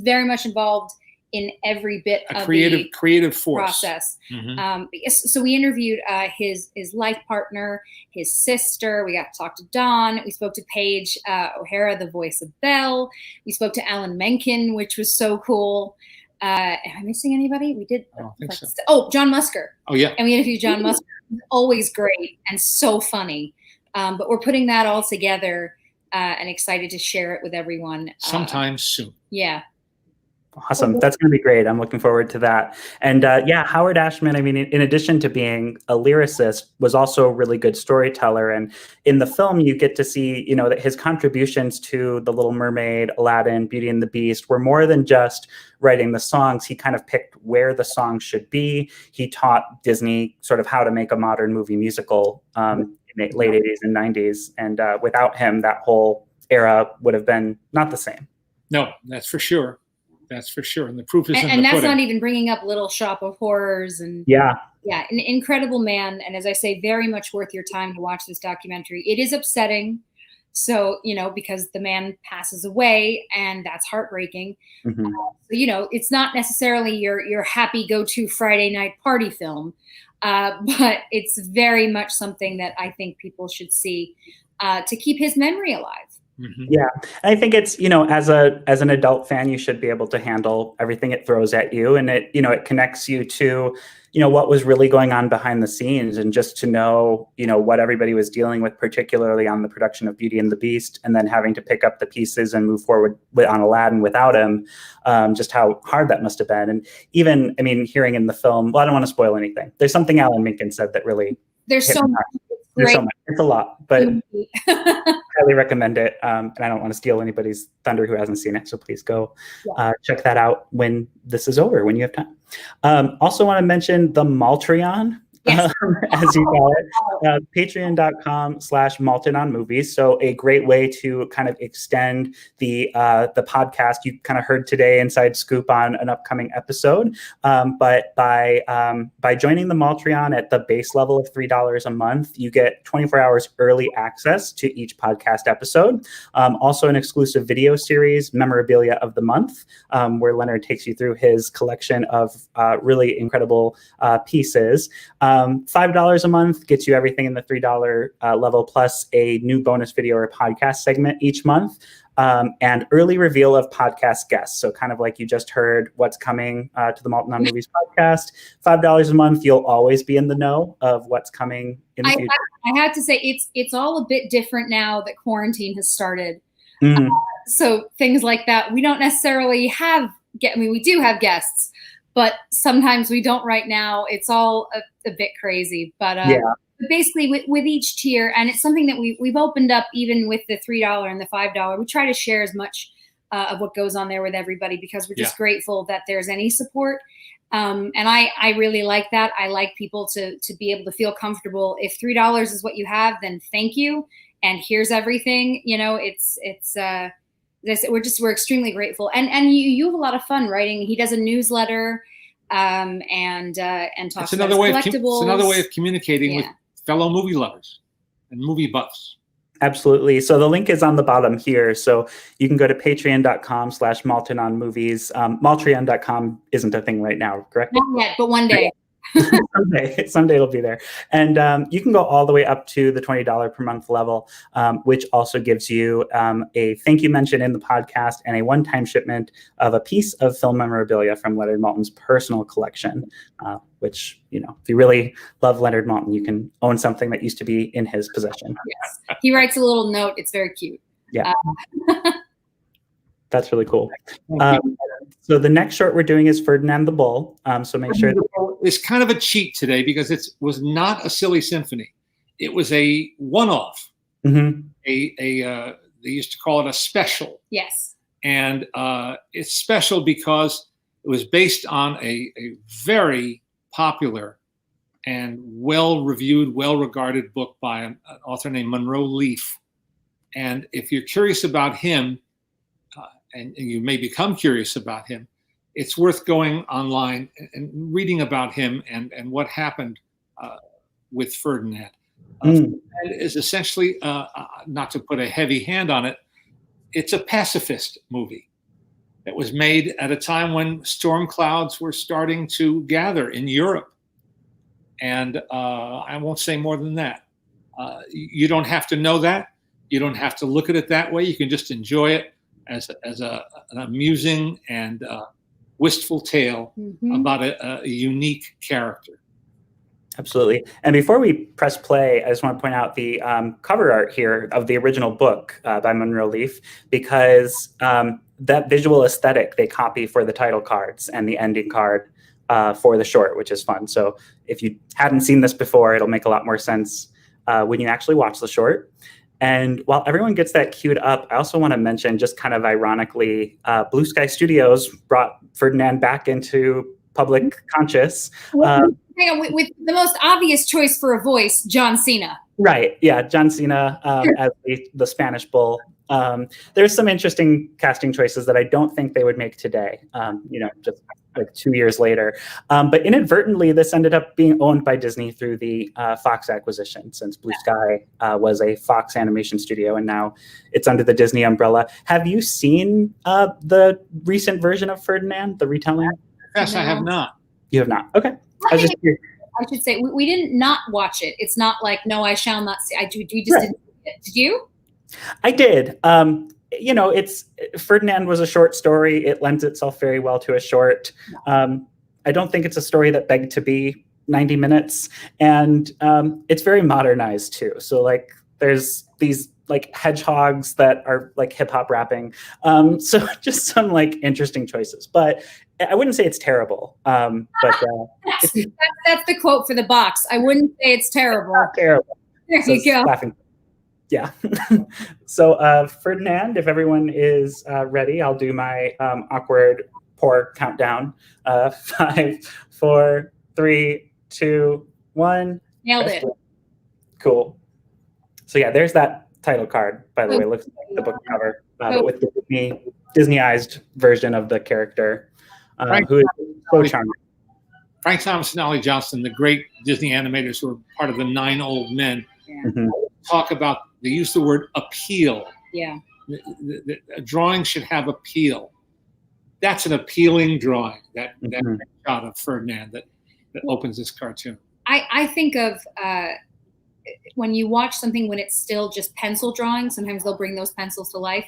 very much involved in every bit A of creative force process. Mm-hmm. So we interviewed his life partner, his sister. We got to talk to Dawn. We spoke to Paige O'Hara, the voice of Belle. We spoke to Alan Menken, which was so cool. Am I missing anybody? We did. I don't think so. Oh, John Musker. Oh yeah. And we interviewed John Musker. Always great and so funny. But we're putting that all together and excited to share it with everyone. Sometime soon. Yeah. Awesome. That's going to be great. I'm looking forward to that. And yeah, Howard Ashman, I mean, in addition to being a lyricist, was also a really good storyteller. And in the film, you get to see, you know, that his contributions to The Little Mermaid, Aladdin, Beauty and the Beast were more than just writing the songs. He kind of picked where the songs should be. He taught Disney sort of how to make a modern movie musical in the late 80s and 90s. And without him, that whole era would have been not the same. No, that's for sure. That's for sure. And the proof is in the pudding. And that's not even bringing up Little Shop of Horrors. And yeah, an incredible man. And as I say, very much worth your time to watch this documentary. It is upsetting. So, you know, because the man passes away and that's heartbreaking. Mm-hmm. So, you know, it's not necessarily your happy go-to Friday night party film, but it's very much something that I think people should see to keep his memory alive. Mm-hmm. Yeah, I think it's, you know, as an adult fan, you should be able to handle everything it throws at you, and it, you know, it connects you to, you know, what was really going on behind the scenes, and just to know, you know, what everybody was dealing with, particularly on the production of Beauty and the Beast, and then having to pick up the pieces and move forward on Aladdin without him, just how hard that must have been. And even, I mean, hearing in the film, well, I don't want to spoil anything. There's something Alan Menken said that really there's so much. There's so much. It's a lot, but highly recommend it. And I don't want to steal anybody's thunder who hasn't seen it, so please go check that out when this is over, when you have time. Also want to mention the Maltreon, yes. As you call it, patreon.com/Maltin on Movies. So a great way to kind of extend the podcast. You kind of heard today inside scoop on an upcoming episode, but by joining the Maltreon at the base level of $3 a month, you get 24 hours early access to each podcast episode. Also an exclusive video series, Memorabilia of the Month, where Leonard takes you through his collection of really incredible pieces. $5 a month gets you everything in the $3 level, plus a new bonus video or podcast segment each month, and early reveal of podcast guests. So kind of like you just heard what's coming to the Maltin on Movies podcast. $5 a month, you'll always be in the know of what's coming in the future. I have to say, it's all a bit different now that quarantine has started. So things like that, we don't necessarily have, I mean, we do have guests, but sometimes we don't right now. It's all a bit crazy, but basically with each tier, and it's something that we've opened up even with the $3 and the $5. We try to share as much of what goes on there with everybody, because we're just grateful that there's any support. And I really like that. I like people to be able to feel comfortable. If $3 is what you have, then thank you. And here's everything, you know, we're extremely grateful, and you have a lot of fun writing. He does a newsletter, and talks about collectibles. It's another way of communicating with fellow movie lovers and movie buffs. Absolutely. So the link is on the bottom here. So you can go to patreon.com/Maltin on Movies. Maltreon.com isn't a thing right now, correct? Not yet, but one day. Someday it'll be there. And you can go all the way up to the $20 per month level, which also gives you a thank you mention in the podcast and a one-time shipment of a piece of film memorabilia from Leonard Maltin's personal collection, which, you know, if you really love Leonard Maltin, you can own something that used to be in his possession. Yes. He writes a little note. It's very cute. Yeah. That's really cool. So the next short we're doing is Ferdinand the Bull. So make sure it's kind of a cheat today, because it was not a Silly Symphony. It was a one-off. Mm-hmm. They used to call it a special. Yes. And it's special because it was based on a very popular and well-reviewed, well-regarded book by an author named Monroe Leaf. And if you're curious about him, and you may become curious about him, it's worth going online and reading about him and what happened with Ferdinand. Ferdinand is essentially, not to put a heavy hand on it, it's a pacifist movie. that was made at a time when storm clouds were starting to gather in Europe. And I won't say more than that. You don't have to know that. You don't have to look at it that way. You can just enjoy it as an amusing and wistful tale about a unique character. Absolutely. And before we press play, I just want to point out the cover art here of the original book by Monroe Leaf, because that visual aesthetic they copy for the title cards and the ending card for the short, which is fun. So if you hadn't seen this before, it'll make a lot more sense when you actually watch the short. And while everyone gets that queued up, I also want to mention, just kind of ironically, Blue Sky Studios brought Ferdinand back into public conscious. With the most obvious choice for a voice, John Cena. Right, yeah, John Cena as the Spanish Bull. There's some interesting casting choices that I don't think they would make today, just like 2 years later. But inadvertently, this ended up being owned by Disney through the Fox acquisition, since Blue Sky was a Fox animation studio, and now it's under the Disney umbrella. Have you seen the recent version of Ferdinand, the retelling? Yes, no. I have not. You have not? Okay. I should say, we didn't not watch it. It's not like, no, I shall not see. We just didn't see it. Did you? I did. Ferdinand was a short story. It lends itself very well to a short. I don't think it's a story that begged to be 90 minutes. And it's very modernized too. So like there's these like hedgehogs that are like hip hop rapping. So just some like interesting choices, but I wouldn't say it's terrible. But that's the quote for the box. I wouldn't say it's terrible. Not terrible. There you go. Laughing. Yeah. So Ferdinand, if everyone is ready, I'll do my awkward poor countdown. 5, 4, 3, 2, 1. Nailed it. Cool. So yeah, there's that title card, by the way. It looks like the book cover, but with the Disneyized version of the character, who is so charming. Frank Thomas and Ollie Johnston, the great Disney animators who were part of the 9 Old Men, talk about, they use the word appeal. Yeah. A drawing should have appeal. That's an appealing drawing, that shot of Ferdinand that opens this cartoon. I think of when you watch something when it's still just pencil drawing, sometimes they'll bring those pencils to life,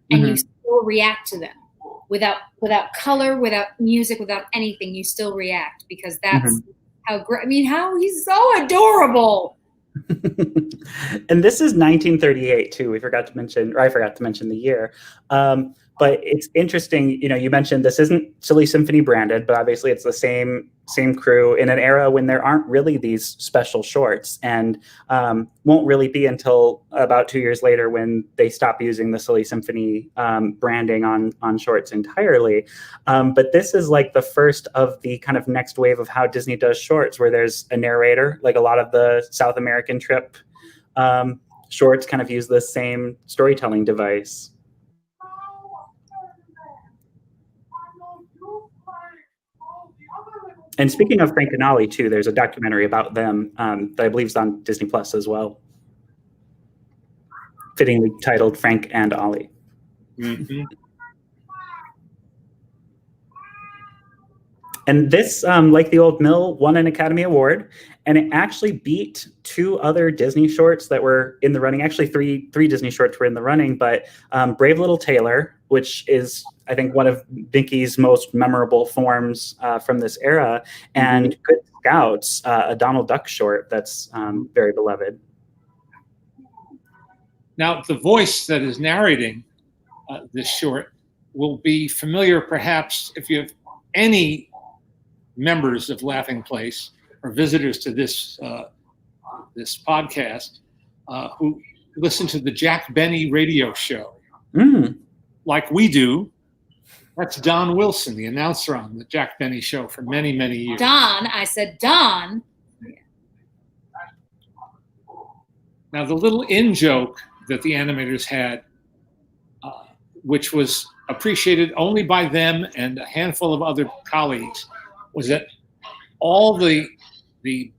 and you still react to them without color, without music, without anything. You still react because that's how great. I mean, how he's so adorable. And this is 1938 too. I forgot to mention the year. But it's interesting, you mentioned this isn't Silly Symphony branded, but obviously it's the same crew in an era when there aren't really these special shorts, and won't really be until about 2 years later when they stop using the Silly Symphony branding on shorts entirely. But this is like the first of the kind of next wave of how Disney does shorts, where there's a narrator. Like a lot of the South American trip shorts kind of use the same storytelling device. And speaking of Frank and Ollie too, there's a documentary about them that I believe is on Disney Plus as well, fittingly titled Frank and Ollie. And this, like The Old Mill, won an Academy Award, and it actually beat 2 other Disney shorts that were in the running. Actually, three Disney shorts were in the running, but Brave Little Tailor, which is, I think, one of Mickey's most memorable forms from this era, and Good Scouts, a Donald Duck short that's very beloved. Now, the voice that is narrating this short will be familiar, perhaps, if you have any members of Laughing Place or visitors to this this podcast who listen to the Jack Benny radio show, like we do. That's Don Wilson, the announcer on the Jack Benny show for many, many years. Don, I said Don. Now, the little in-joke that the animators had, which was appreciated only by them and a handful of other colleagues, was that all the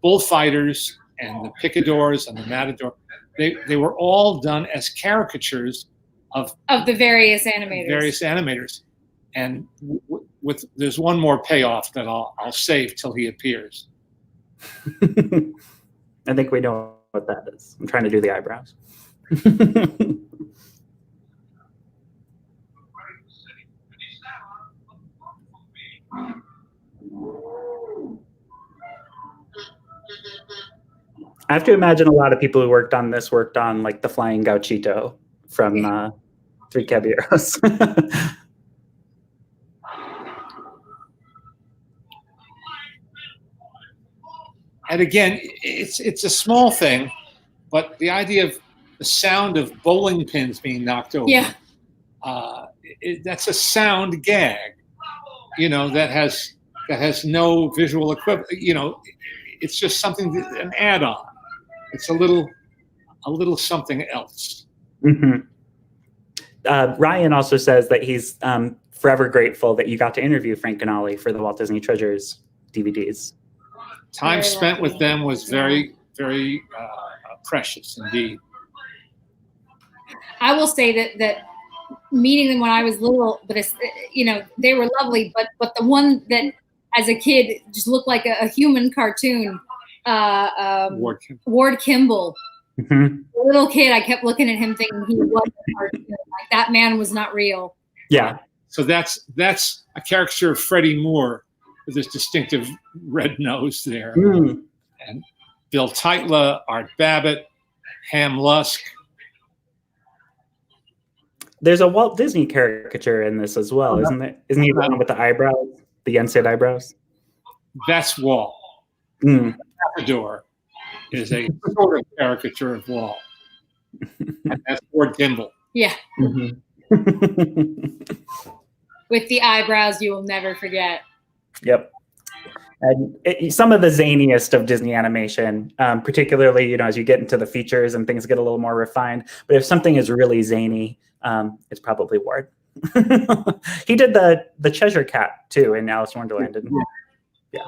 bullfighters and the picadors and the matador, they were all done as caricatures of the various animators. And there's one more payoff that I'll save till he appears. I think we know what that is. I'm trying to do the eyebrows. I have to imagine a lot of people who worked on this worked on like the Flying Gauchito from Three Caballeros. And again, it's a small thing, but the idea of the sound of bowling pins being knocked over, that's a sound gag, that has no visual equivalent. It's just something, an add-on. It's a little something else. Mm-hmm. Ryan also says that he's forever grateful that you got to interview Frank and Ollie for the Walt Disney Treasures DVDs. Time spent with them was very, very precious indeed. I will say that meeting them when I was little, but they were lovely. But the one that as a kid just looked like a human cartoon, Ward Kimball. Mm-hmm. A little kid, I kept looking at him thinking he was a cartoon. Like that man was not real. Yeah. So that's a caricature of Freddie Moore with his distinctive red nose there. Mm. And Bill Teitla, Art Babbitt, Ham Lusk. There's a Walt Disney caricature in this as well, isn't there? Isn't he the one with the eyebrows, the Yensid eyebrows? That's Walt. Mm. Matador is a sort of caricature of Walt. And that's Ward Kimball. Yeah. Mm-hmm. With the eyebrows you will never forget. Yep. And some of the zaniest of Disney animation, particularly, as you get into the features and things get a little more refined. But if something is really zany, it's probably Ward. He did the Cheshire Cat too in Alice in Wonderland, didn't he? Yeah.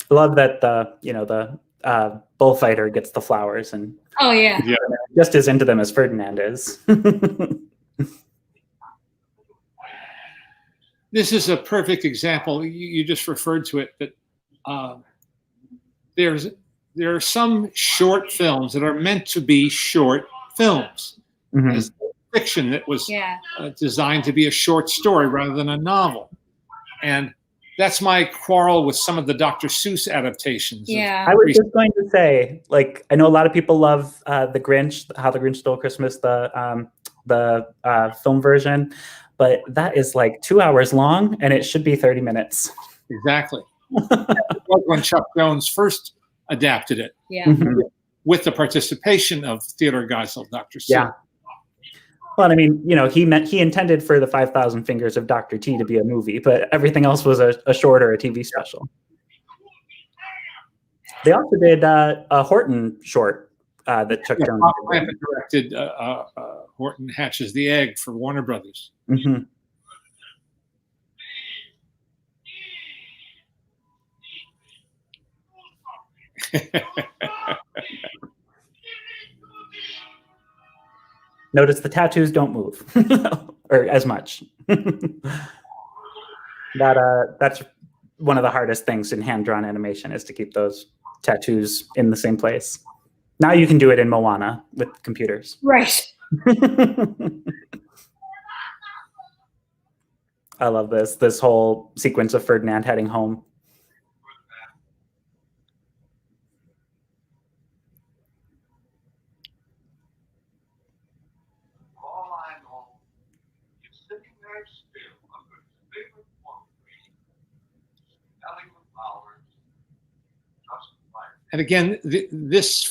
Love that the bullfighter gets the flowers and just as into them as Ferdinand is. This is a perfect example. You just referred to it, that there are some short films that are meant to be short films. Mm-hmm. There's fiction that was designed to be a short story rather than a novel. And that's my quarrel with some of the Dr. Seuss adaptations. Yeah. I was just going to say, I know a lot of people love The Grinch, How the Grinch Stole Christmas, the film version, but that is 2 hours long and it should be 30 minutes. Exactly. That was when Chuck Jones first adapted it. Yeah. Mm-hmm. With the participation of Theodore Geisel, Dr. Seuss. Yeah. Well, I mean, he intended for the 5,000 Fingers of Dr. T to be a movie, but everything else was a short or a TV special. They also did a Horton short that Chuck Jones directed. Horton Hatches the Egg for Warner Brothers. Mm-hmm. Notice the tattoos don't move, or as much. That's one of the hardest things in hand-drawn animation is to keep those tattoos in the same place. Now you can do it in Moana with computers. Right. I love this whole sequence of Ferdinand heading home. And again, this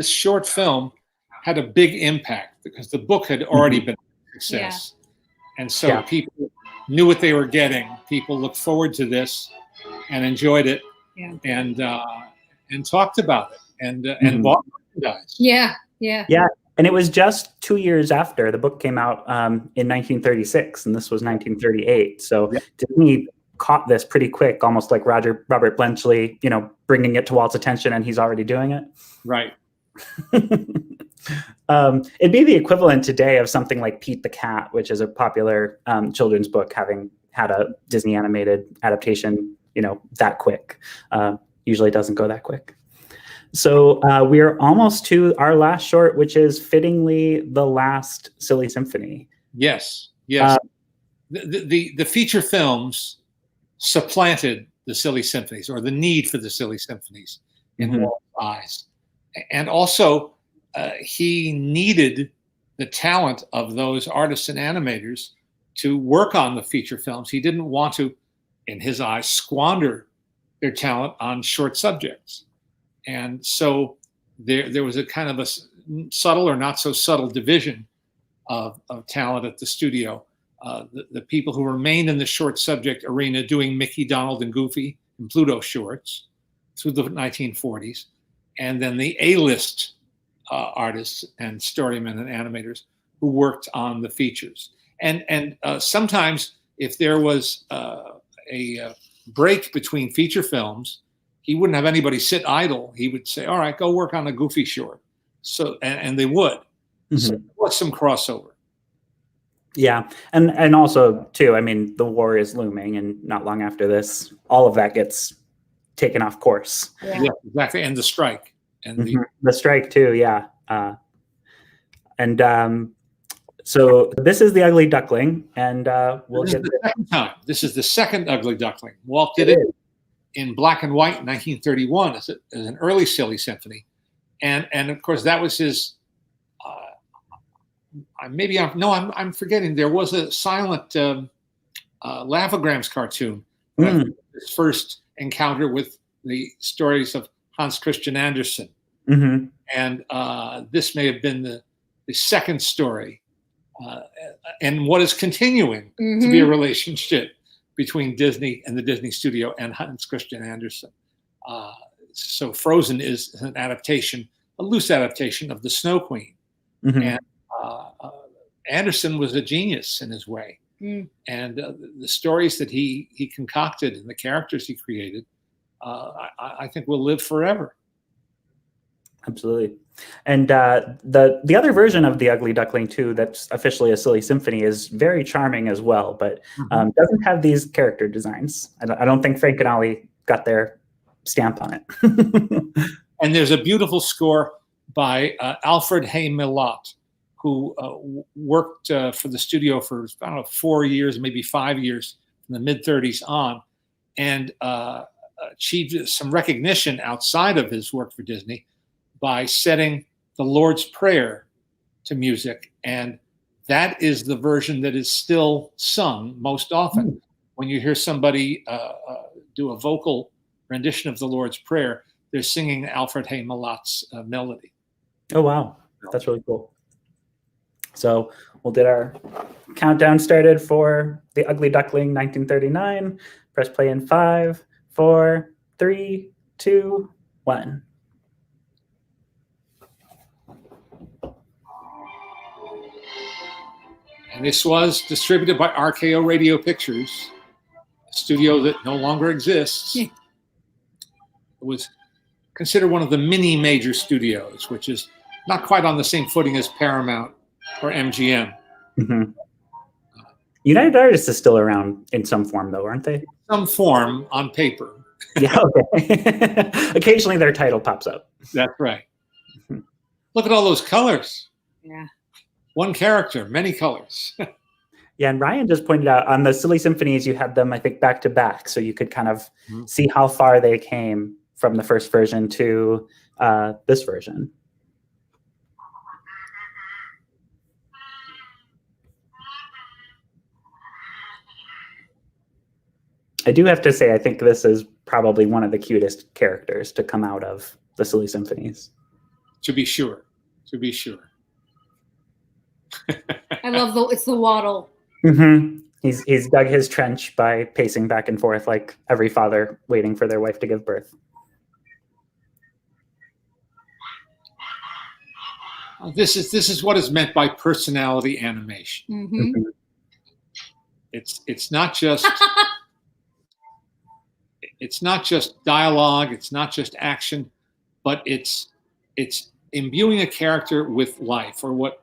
short film, had a big impact because the book had already been a success. Yeah. And so people knew what they were getting. People looked forward to this and enjoyed it and talked about it and bought it. merchandise. Yeah. Yeah. And it was just 2 years after the book came out in 1936, and this was 1938. So Disney caught this pretty quick, almost like Robert Bletchley, bringing it to Walt's attention, and he's already doing it. Right. It'd be the equivalent today of something like Pete the Cat, which is a popular children's book, having had a Disney animated adaptation, that quick. Usually it doesn't go that quick. So we're almost to our last short, which is fittingly the last Silly Symphony. Yes. The feature films supplanted the Silly Symphonies, or the need for the Silly Symphonies in Walt's eyes. And also, he needed the talent of those artists and animators to work on the feature films. He didn't want to, in his eyes, squander their talent on short subjects. And so there was a kind of a subtle or not so subtle division of talent at the studio. The people who remained in the short subject arena doing Mickey, Donald, and Goofy and Pluto shorts through the 1940s. And then the A-list artists and storymen and animators who worked on the features. And sometimes if there was a break between feature films, he wouldn't have anybody sit idle. He would say, all right, go work on a Goofy short. So, and they would. So there was some crossover. Yeah. And also, too, I mean, the war is looming, and not long after this, all of that gets taken off course. Yeah, exactly. And the strike. And the strike, too, yeah. So this is the Ugly Duckling, and we'll get the second time. This is the second Ugly Duckling. Walt did it in black and white in 1931 as an early Silly Symphony, and of course that was his. I'm forgetting. There was a silent Laugh-O-Grams cartoon. His first encounter with the stories of Hans Christian Andersen, and this may have been the second story, and what is continuing to be a relationship between Disney and the Disney studio and Hans Christian Andersen. So Frozen is an adaptation, a loose adaptation of The Snow Queen. And Andersen was a genius in his way. And the stories that he concocted and the characters he created, I think will live forever. Absolutely. And the other version of the Ugly Duckling, too, that's officially a Silly Symphony, is very charming as well, but doesn't have these character designs. I don't think Frank and Ollie got their stamp on it. And there's a beautiful score by Alfred Hay Millat, who worked for the studio for, I don't know, 4 years, maybe 5 years, from the mid-30s on, and achieved some recognition outside of his work for Disney by setting the Lord's Prayer to music. And that is the version that is still sung most often. When you hear somebody do a vocal rendition of the Lord's Prayer, they're singing Alfred Hay Millat's melody. Oh, wow. That's really cool. So we'll get our countdown started for the Ugly Duckling 1939. Press play in 5, 4, 3, 2, 1. And this was distributed by RKO Radio Pictures, a studio that no longer exists. It was considered one of the mini major studios, which is not quite on the same footing as Paramount or MGM. United Artists is still around in some form, though, aren't they? Some form on paper. Yeah, okay. Occasionally their title pops up. That's right. Look at all those colors. Yeah. One character, many colors. Yeah, and Ryan just pointed out on the Silly Symphonies, you had them, I think, back to back, so you could kind of see how far they came from the first version to this version. I do have to say, I think this is probably one of the cutest characters to come out of the Silly Symphonies. To be sure. To be sure. I love it's the waddle. He's dug his trench by pacing back and forth like every father waiting for their wife to give birth. This is what is meant by personality animation. Mm-hmm. It's not just it's not just dialogue, it's not just action, but it's imbuing a character with life, or what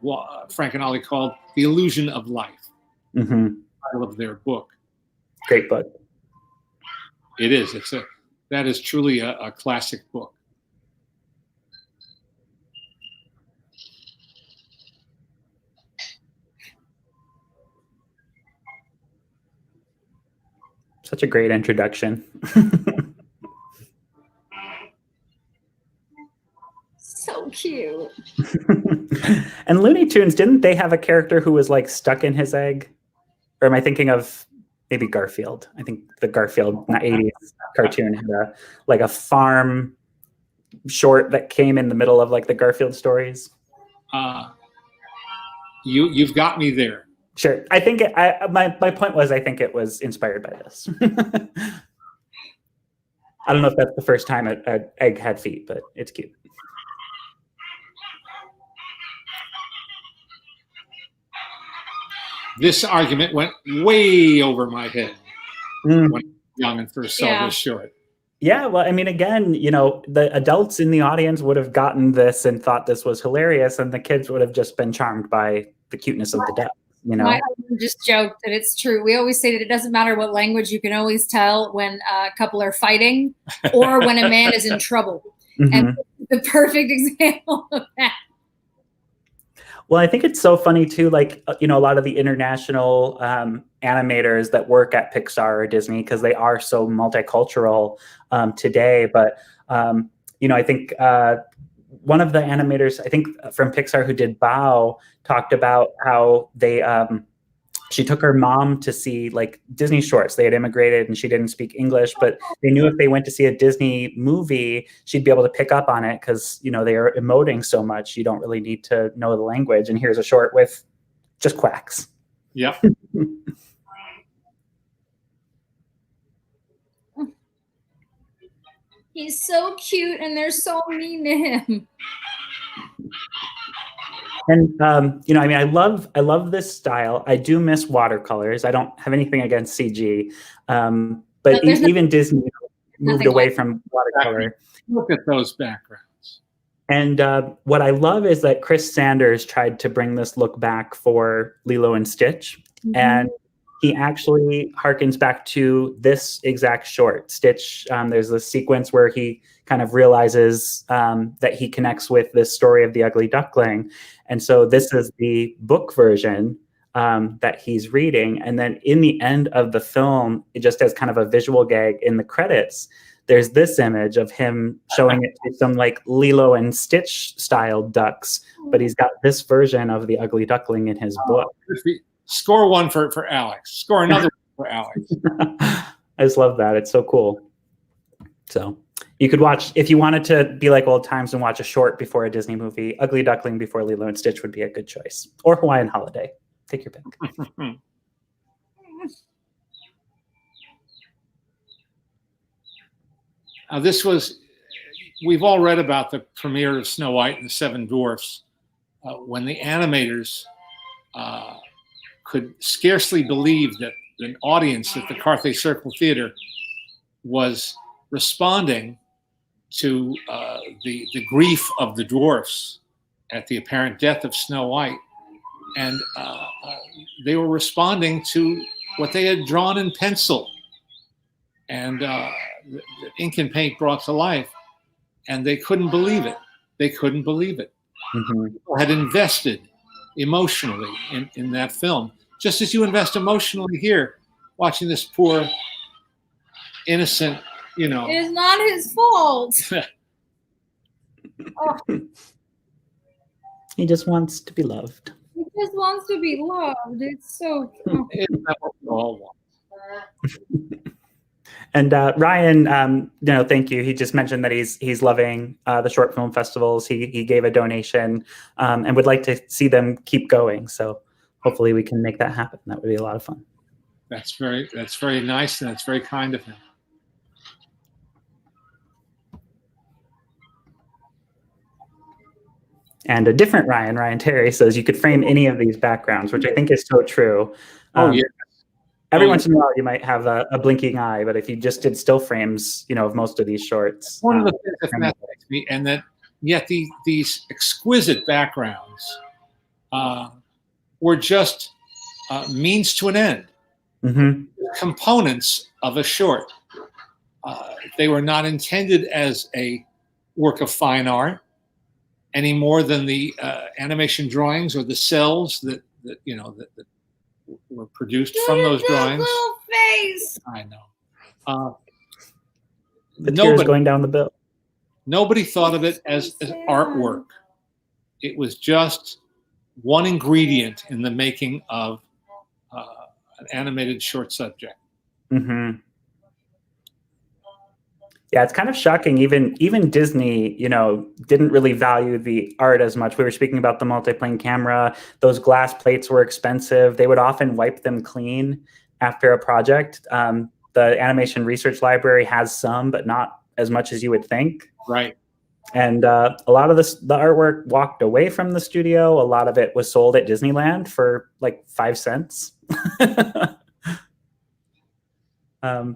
Frank and Ollie called the illusion of life. Mm-hmm. Title of their book. Great book. It is. That is truly a classic book. Such a great introduction. So cute. And Looney Tunes, didn't they have a character who was like stuck in his egg? Or am I thinking of maybe Garfield? I think the Garfield 80s cartoon had a farm short that came in the middle of like the Garfield stories. You've got me there. Sure. I think my point was I think it was inspired by this. I don't know if that's the first time an egg had feet, but it's cute. This argument went way over my head when I was young and first saw this short. Yeah, well, I mean, again, the adults in the audience would have gotten this and thought this was hilarious, and the kids would have just been charmed by the cuteness of the duck. My husband just joked that it's true. We always say that it doesn't matter what language, you can always tell when a couple are fighting or when a man is in trouble. Mm-hmm. And the perfect example of that. Well, I think it's so funny too, like, a lot of the international animators that work at Pixar or Disney, because they are so multicultural today. But, I think one of the animators, I think from Pixar, who did Bao, talked about how she took her mom to see like Disney shorts. They had immigrated and she didn't speak English, but they knew if they went to see a Disney movie, she'd be able to pick up on it because, they are emoting so much. You don't really need to know the language. And here's a short with just quacks. Yep. He's so cute and they're so mean to him. And I love this style. I do miss watercolors. I don't have anything against CG, but even Disney moved away from watercolor. Look at those backgrounds. And what I love is that Chris Sanders tried to bring this look back for Lilo and Stitch, and he actually harkens back to this exact short. Stitch, there's this sequence where he kind of realizes that he connects with this story of the Ugly Duckling. And so this is the book version that he's reading. And then in the end of the film, it just as kind of a visual gag in the credits, there's this image of him showing it to some like Lilo and Stitch style ducks, but he's got this version of the Ugly Duckling in his book. Score one for Alex. Score another one for Alex. I just love that. It's so cool. So you could watch, if you wanted to be like old times and watch a short before a Disney movie, Ugly Duckling before Lilo and Stitch would be a good choice. Or Hawaiian Holiday. Take your pick. We've all read about the premiere of Snow White and the Seven Dwarfs, when the animators could scarcely believe that an audience at the Carthay Circle Theater was responding to the grief of the dwarfs at the apparent death of Snow White. And they were responding to what they had drawn in pencil and the ink and paint brought to life. And they couldn't believe it. They couldn't believe it. People had invested emotionally in that film, just as you invest emotionally here, watching this poor, innocent, It is not his fault. He just wants to be loved. He just wants to be loved. It's so true. Isn't that what we all want? And Ryan, thank you. He just mentioned that he's loving the short film festivals. He gave a donation and would like to see them keep going. So hopefully we can make that happen. That would be a lot of fun. That's very nice, and that's very kind of him. And a different Ryan Terry, says you could frame any of these backgrounds, which I think is so true. Oh, yeah. Every once in a while, you might have a blinking eye, but if you just did still frames, of most of these shorts. One of the things that fascinates me, and that yet these exquisite backgrounds were just means to an end. Mm-hmm. Components of a short. They were not intended as a work of fine art any more than the animation drawings or the cells that were produced from those drawings. Little face. I know. The tears going down the bill. Nobody thought of it as artwork. It was just one ingredient in the making of an animated short subject. Mm-hmm. Yeah, it's kind of shocking. Even Disney, didn't really value the art as much. We were speaking about the multiplane camera. Those glass plates were expensive. They would often wipe them clean after a project. The Animation Research Library has some, but not as much as you would think. Right. And a lot of the artwork walked away from the studio. A lot of it was sold at Disneyland for like 5 cents.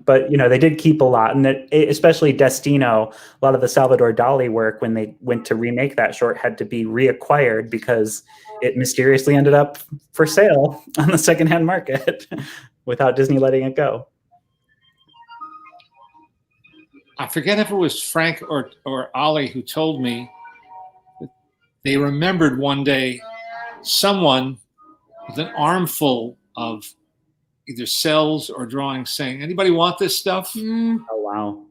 But they did keep a lot, and especially Destino, a lot of the Salvador Dali work, when they went to remake that short, had to be reacquired because it mysteriously ended up for sale on the secondhand market without Disney letting it go. I forget if it was Frank or Ollie who told me that they remembered one day someone with an armful of either cells or drawings saying, "Anybody want this stuff?" Oh, wow.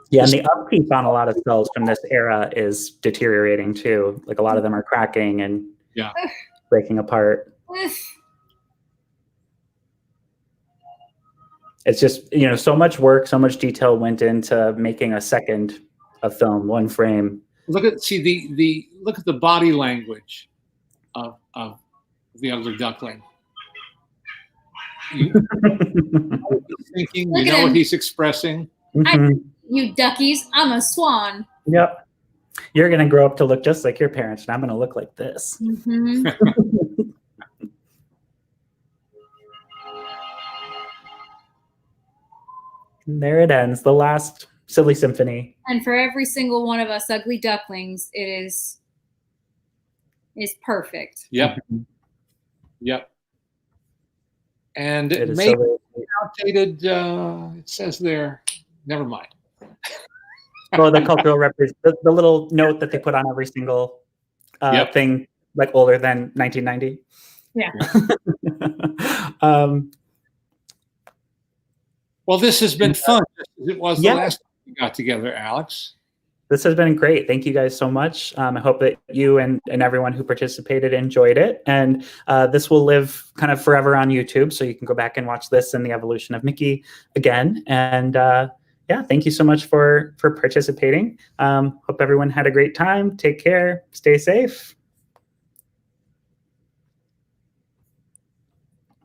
Yeah, and the upkeep on a lot of cells from this era is deteriorating too. Like a lot of them are cracking and breaking apart. It's just, so much work, so much detail went into making a film, one frame. Look at the body language of the Ugly Duckling. You know what he's thinking, you know what he's expressing. Mm-hmm. You duckies, I'm a swan. Yep. You're going to grow up to look just like your parents, and I'm going to look like this. Mm-hmm. There it ends, the last Silly Symphony. And for every single one of us ugly ducklings, it is perfect. Yep. Yep. And It it is may so be outdated. It says there. Never mind. well, the cultural the little note that they put on every single thing, like older than 1990. Yeah. Well, this has been fun. It was the Yeah. last time we got together, Alex. This has been great. Thank you guys so much. I hope that you and everyone who participated enjoyed it. And this will live kind of forever on YouTube, so you can go back and watch this and the evolution of Mickey again. And thank you so much for participating. Hope everyone had a great time. Take care. Stay safe.